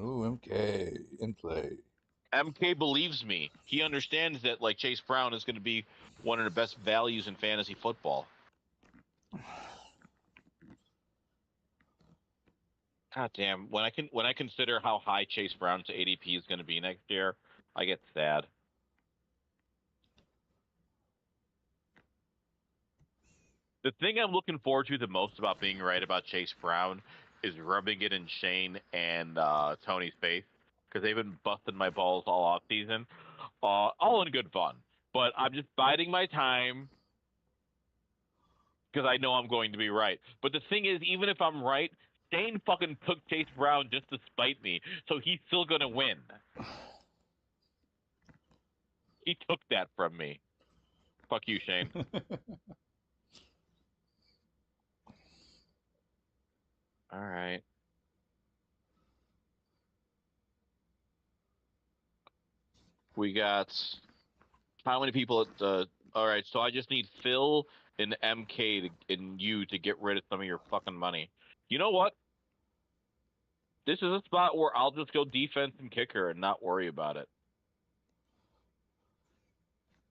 S2: Ooh, MK in play.
S1: MK believes me. He understands that like Chase Brown is going to be one of the best values in fantasy football. God damn! When I consider how high Chase Brown's ADP is going to be next year, I get sad. The thing I'm looking forward to the most about being right about Chase Brown is rubbing it in Shane and Tony's face because they've been busting my balls all off season, all in good fun. But I'm just biding my time because I know I'm going to be right. But the thing is, even if I'm right, Shane fucking took Chase Brown just to spite me, so he's still gonna win. He took that from me. Fuck you, Shane. All right. We got how many people at the? All right, so I just need Phil and MK and you to get rid of some of your fucking money. You know what? This is a spot where I'll just go defense and kicker and not worry about it.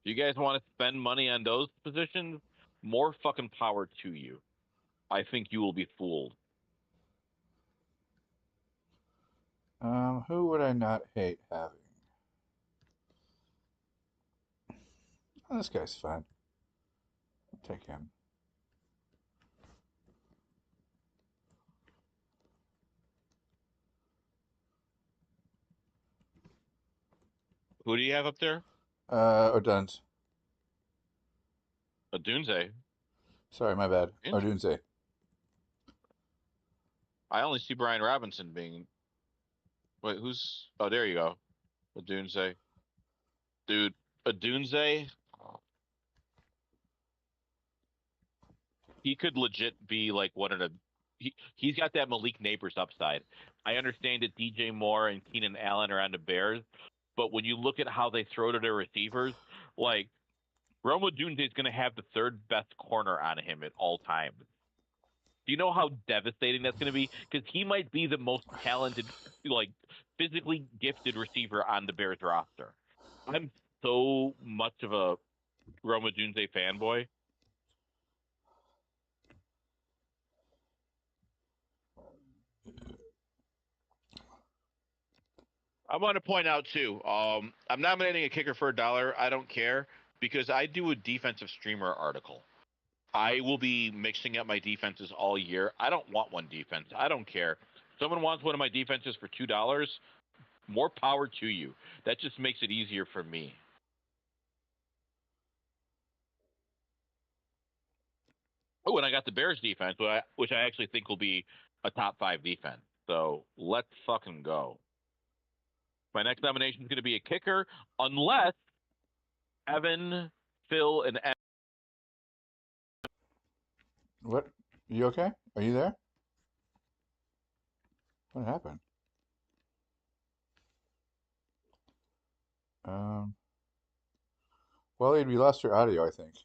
S1: If you guys want to spend money on those positions, more fucking power to you. I think you will be fooled.
S2: Who would I not hate having? Oh, this guy's fine. I'll take him.
S1: Who do you have up there?
S2: Odunze.
S1: Adunze.
S2: Sorry, my bad. Odunze.
S1: I only see Brian Robinson being. Wait, who's? Oh, there you go. Adunze. Dude, Adunze. He could legit be like one of the. he's got that Malik Neighbors upside. I understand that DJ Moore and Keenan Allen are on the Bears, but when you look at how they throw to their receivers, like Rome Odunze is going to have the third best corner on him at all times. Do you know how devastating that's going to be? Because he might be the most talented, like physically gifted receiver on the Bears roster. I'm so much of a Rome Odunze fanboy. I want to point out too. I'm nominating a kicker for $1. I don't care because I do a defensive streamer article. I will be mixing up my defenses all year. I don't want one defense. I don't care. Someone wants one of my defenses for $2. More power to you. That just makes it easier for me. Oh, and I got the Bears defense, which I actually think will be a top 5 defense. So let's fucking go. My next nomination is going to be a kicker, unless Evan, Phil, and Evan.
S2: What? You okay? Are you there? What happened? Waleed, we lost your audio, I think.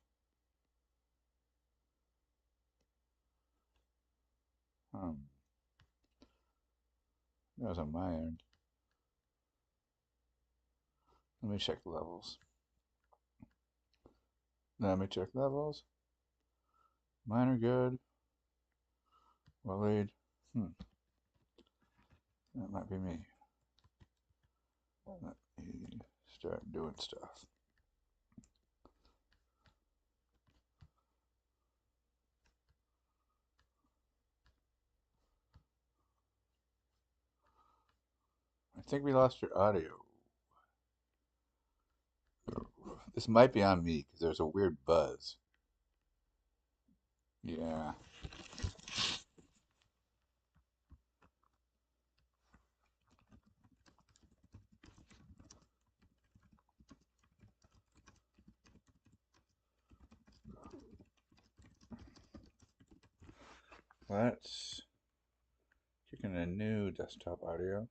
S2: That was on my end. Let me check levels. Let me check levels. Mine are good. Waleed. That might be me. Let me start doing stuff. I think we lost your audio. This might be on me because there's a weird buzz. Yeah. Let's kick in a new desktop audio.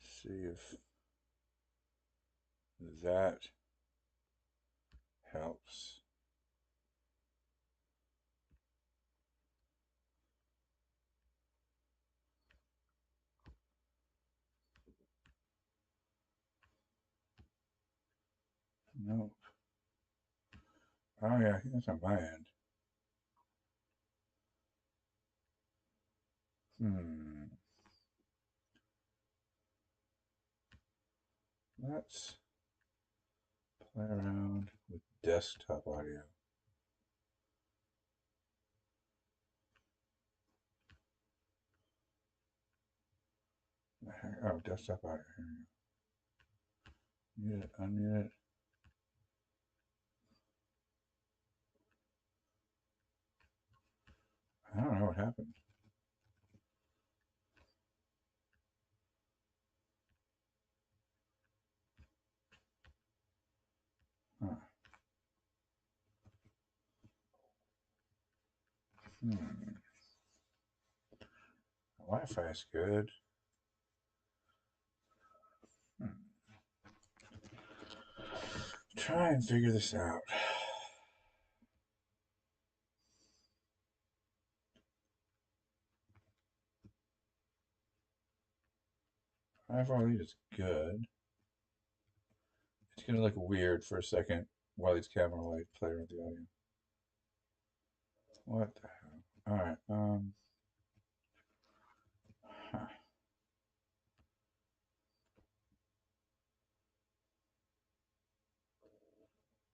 S2: See if that helps. Nope. Oh yeah, I think that's on my end. Let's play around with desktop audio. Oh, desktop audio. Here we go. Mute it, unmute it. I don't know what happened. Huh. Wi-Fi is good. Try and figure this out. Waleed is good. It's gonna look weird for a second while these camera lights play around the audio. What the hell? Alright, huh.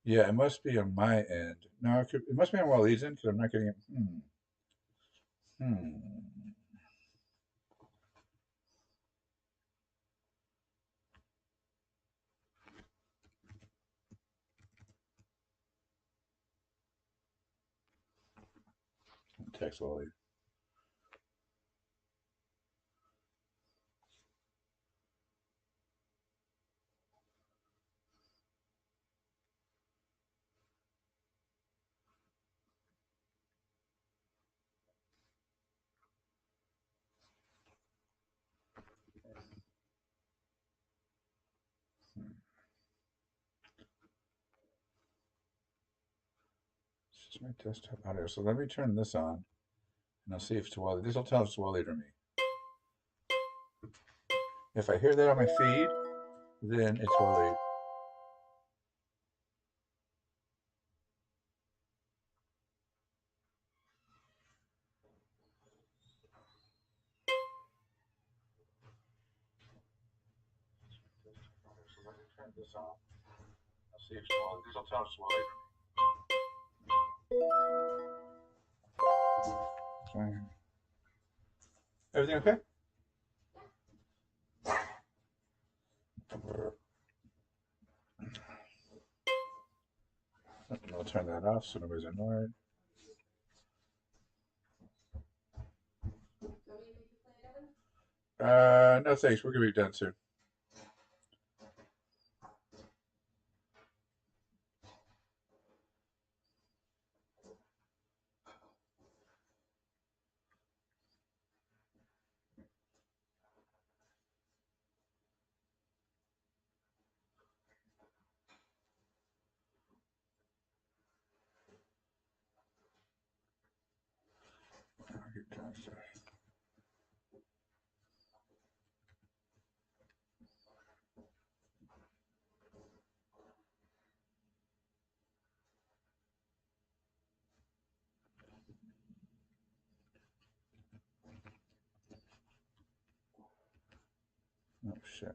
S2: Yeah, it must be on my end. No, it must be on Waleed's end because I'm not getting it. Text Waleed. It's my desktop audio. So let me turn this on, and I'll see if it's Waleed. This will tell if it's Waleed or me. If I hear that on my feed, then it's Waleed. So let me turn this on. I'll see if it's Waleed. This will tell if it's Waleed or me. Everything okay? I'll turn that off so nobody's annoyed. No thanks. We're gonna be done soon. Oh shit.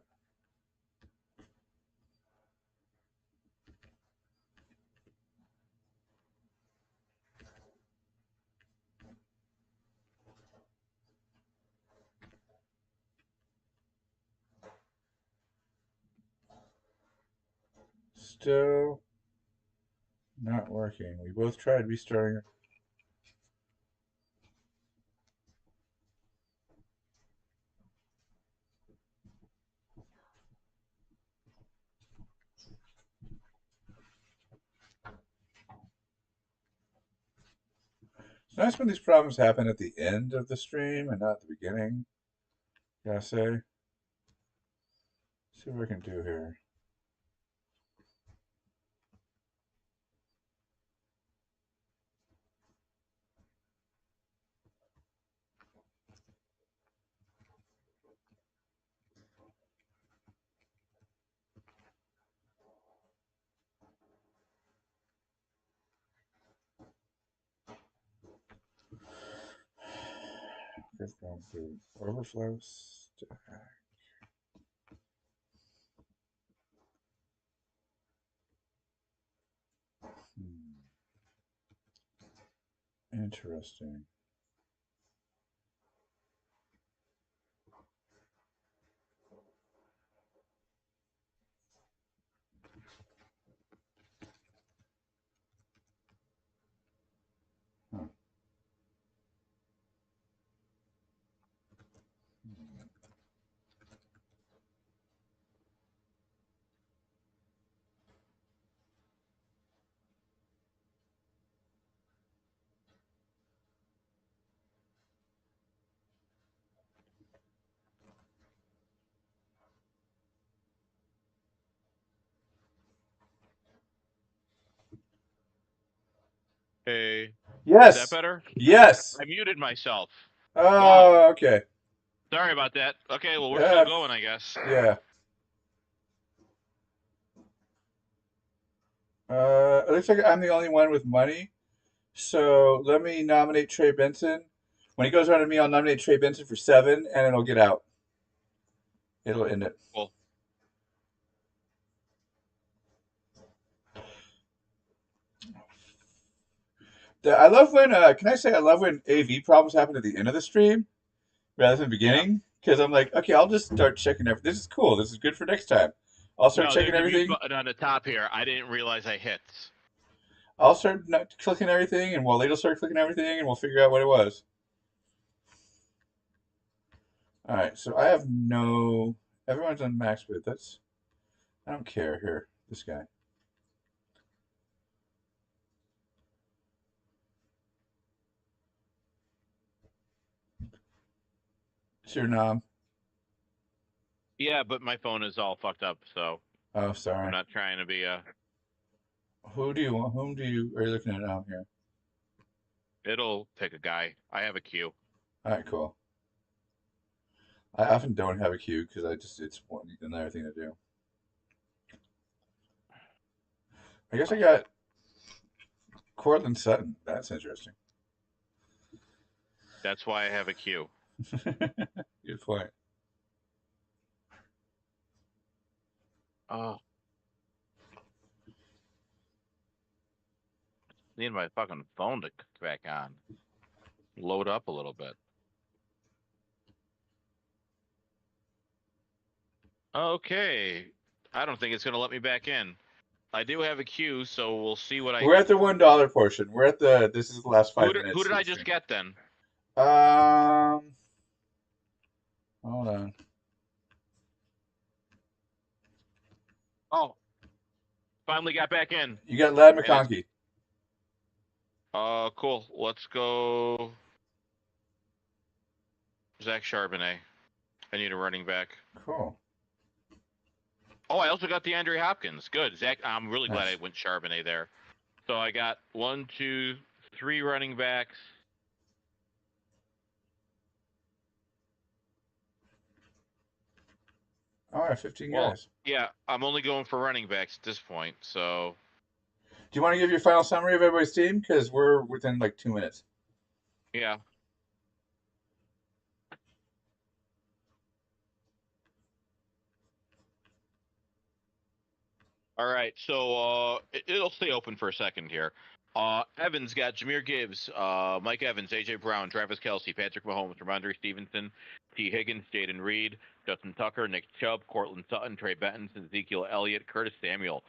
S2: Still not working. We both tried restarting. It's nice when these problems happen at the end of the stream and not at the beginning. Gotta say. See what I can do here. Just going through overflow stack. Interesting. Huh.
S1: Hey.
S2: Yes.
S1: Is that better?
S2: Yes.
S1: I muted myself.
S2: Oh,
S1: Wow.
S2: okay.
S1: Sorry about that. Okay, well, we're still going, I guess.
S2: Yeah. It looks like I'm the only one with money. So let me nominate Trey Benson. When he goes around to me, I'll nominate Trey Benson for 7, and it'll get out. It'll end it.
S1: Cool.
S2: I love when, can I say I love when AV problems happen at the end of the stream rather than the beginning? Because I'm like, okay, I'll just start checking everything. This is cool. This is good for next time. I'll start checking
S1: there's
S2: everything.
S1: A mute button on the top here. I didn't realize I hit.
S2: I'll start clicking everything, and Waleed will start clicking everything, and we'll figure out what it was. All right, so I have no. Everyone's on max bid. That's. I don't care here. This guy. Suriname.
S1: Yeah, but my phone is all fucked up, so.
S2: Oh, sorry.
S1: I'm not trying to be a.
S2: Who do you want? Whom are you looking at now here?
S1: It'll pick a guy. I have a queue.
S2: All right, cool. I often don't have a queue because it's another thing to do. I guess I got Cortland Sutton. That's interesting.
S1: That's why I have a queue.
S2: Good point.
S1: Oh. Need my fucking phone to kick back on. Load up a little bit. Okay. I don't think it's going to let me back in. I do have a queue, so we'll see what I...
S2: We're at the $1 portion. We're at the... This is the last 5 minutes.
S1: Who did I just get, then?
S2: Hold on.
S1: Oh. Finally got back in.
S2: You got Ladd McConkey.
S1: Cool. Let's go... Zach Charbonnet. I need a running back.
S2: Cool.
S1: Oh, I also got DeAndre Hopkins. Good. Zach, I'm really glad I went Charbonnet there. So I got 1, 2, 3 running backs.
S2: All right, 15 guys.
S1: Yeah, I'm only going for running backs at this point, so...
S2: Do you want to give your final summary of everybody's team? Because we're within like 2 minutes.
S1: Yeah. All right, so it'll stay open for a second here. Evans got Jahmyr Gibbs, Mike Evans, A.J. Brown, Travis Kelce, Patrick Mahomes, Ramondre Stevenson, T. Higgins, Jaden Reed, Justin Tucker, Nick Chubb, Cortland Sutton, Trey Benton, Ezekiel Elliott, Curtis Samuel.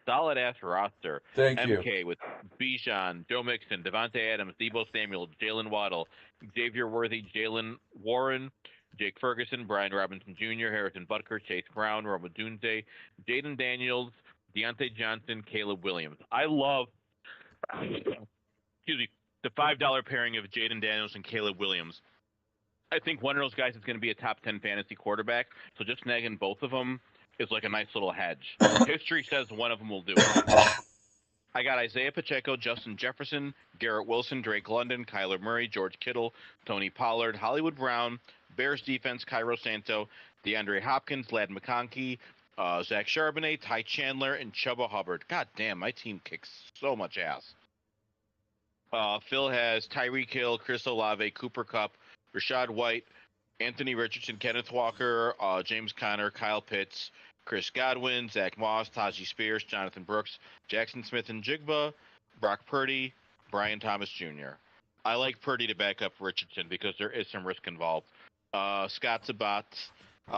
S1: Solid-ass roster.
S2: Thank
S1: MK with Bijan, Joe Mixon, Devontae Adams, Deebo Samuel, Jalen Waddle, Xavier Worthy, Jalen Warren, Jake Ferguson, Brian Robinson Jr., Harrison Butker, Chase Brown, Roma Dunze, Jaden Daniels, Deontay Johnson, Caleb Williams. I love, excuse me, the $5 pairing of Jaden Daniels and Caleb Williams. I think one of those guys is going to be a top 10 fantasy quarterback, so just snagging both of them is like a nice little hedge. History says one of them will do it. I got Isaiah Pacheco, Justin Jefferson, Garrett Wilson, Drake London, Kyler Murray, George Kittle, Tony Pollard, Hollywood Brown, Bears defense, Cairo Santo, DeAndre Hopkins, Ladd McConkey, Zach Charbonnet, Ty Chandler, and Chuba Hubbard. God damn, my team kicks so much ass. Phil has Tyreek Hill, Chris Olave, Cooper Kupp, Rashad White, Anthony Richardson, Kenneth Walker, James Conner, Kyle Pitts, Chris Godwin, Zach Moss, Tajee Spears, Jonathan Brooks, Jackson Smith and Jigba, Brock Purdy, Brian Thomas Jr. I like Purdy to back up Richardson because there is some risk involved. Scott Sabat,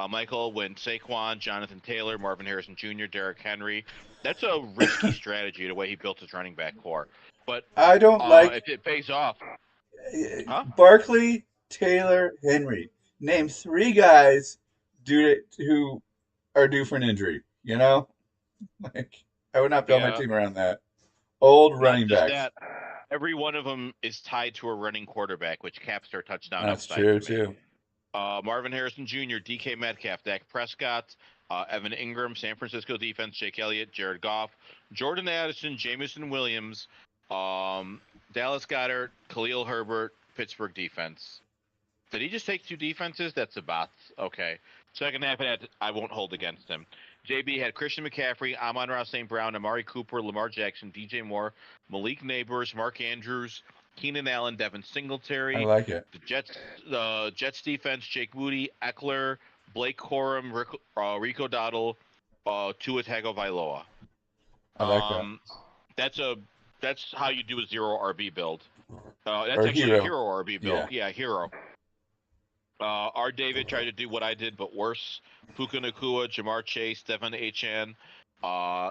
S1: Michael Wynn, Saquon, Jonathan Taylor, Marvin Harrison Jr., Derrick Henry. That's a risky strategy the way he built his running back core. But
S2: I don't like
S1: if it pays off. Huh?
S2: Barkley, Taylor, Henry. Name 3 guys who are due for an injury. You know, like I would not build my team around that. Old running backs.
S1: Every one of them is tied to a running quarterback, which caps their touchdown.
S2: That's true too.
S1: Marvin Harrison Jr., DK Metcalf, Dak Prescott, Evan Ingram, San Francisco defense, Jake Elliott, Jared Goff, Jordan Addison, Jameson Williams, Dallas Goedert, Khalil Herbert, Pittsburgh defense. Did he just take 2 defenses? That's a bot. Okay. Second half, I won't hold against him. JB had Christian McCaffrey, Amon-Ra St. Brown, Amari Cooper, Lamar Jackson, DJ Moore, Malik Neighbors, Mark Andrews, Keenan Allen, Devin Singletary.
S2: I like it.
S1: The Jets defense, Jake Moody, Eckler, Blake Corum, Rico Dowdle, Tua Tagovailoa.
S2: I like that.
S1: That's how you do a 0 RB build. That's
S2: or
S1: actually
S2: hero.
S1: A hero RB build. Yeah, hero. R. David tried to do what I did, but worse. Puka Nacua, Jamar Chase, Devon Achane,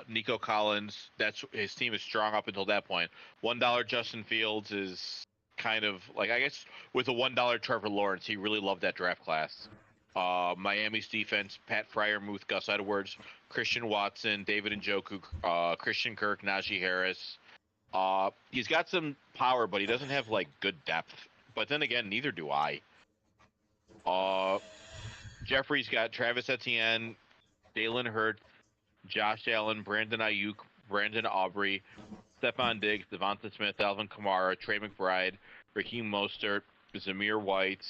S1: Nico Collins. That's his team is strong up until that point. $1 Justin Fields is kind of like, I guess with a $1 Trevor Lawrence, he really loved that draft class. Miami's defense: Pat Freiermuth, Gus Edwards, Christian Watson, David Njoku, Christian Kirk, Najee Harris. He's got some power, but he doesn't have like good depth. But then again, neither do I. Jeffrey's got Travis Etienne, Dalen Hurts, Josh Allen, Brandon Ayuk, Brandon Aubrey, Stephon Diggs, Devonta Smith, Alvin Kamara, Trey McBride, Raheem Mostert, Zamir White,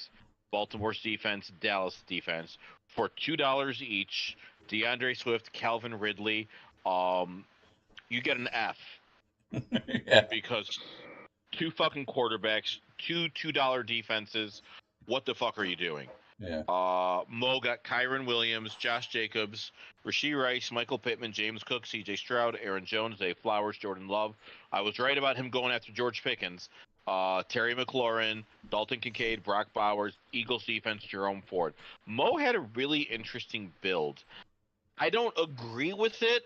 S1: Baltimore's defense, Dallas defense for $2 each. DeAndre Swift, Calvin Ridley. You get an F
S2: Yeah.
S1: because two fucking quarterbacks, two $2 defenses. What the fuck are you doing?
S2: Yeah.
S1: Mo got Kyron Williams, Josh Jacobs, Rashee Rice, Michael Pittman, James Cook, C.J. Stroud, Aaron Jones, Dave Flowers, Jordan Love. I was right about him going after George Pickens. Terry McLaurin, Dalton Kincaid, Brock Bowers, Eagles defense, Jerome Ford. Mo had a really interesting build. I don't agree with it,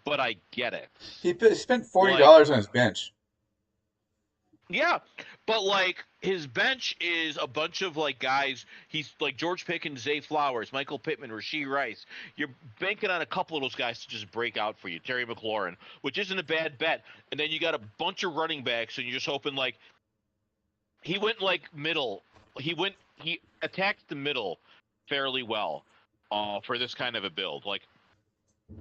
S1: but I get it.
S2: He spent $40 on his bench.
S1: Yeah, but like his bench is a bunch of like guys. He's like George Pickens, Zay Flowers, Michael Pittman, Rashee Rice. You're banking on a couple of those guys to just break out for you. Terry McLaurin, which isn't a bad bet. And then you got a bunch of running backs, and you're just hoping like he went like middle. He attacked the middle fairly well for this kind of a build. Like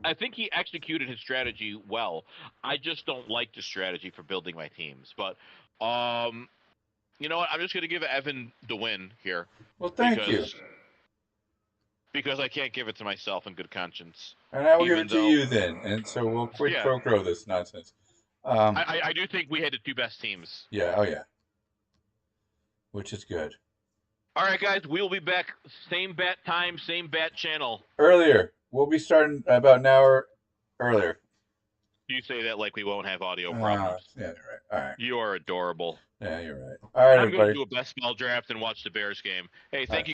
S1: I think he executed his strategy well. I just don't like the strategy for building my teams. But you know what? I'm just going to give Evan the win here.
S2: Well, thank you.
S1: Because I can't give it to myself in good conscience.
S2: And I will give it to you then. And so we'll quit pro this nonsense.
S1: I do think we had the two best teams.
S2: Yeah, oh yeah. Which is good.
S1: All right, guys. We'll be back. Same bat time, same bat channel.
S2: Earlier. We'll be starting about an hour earlier.
S1: You say that like we won't have audio problems.
S2: Yeah, you're right. All right.
S1: You are adorable.
S2: Yeah, you're right. All right,
S1: I'm
S2: everybody.
S1: going to do a best ball draft and watch the Bears game. Hey, thank you.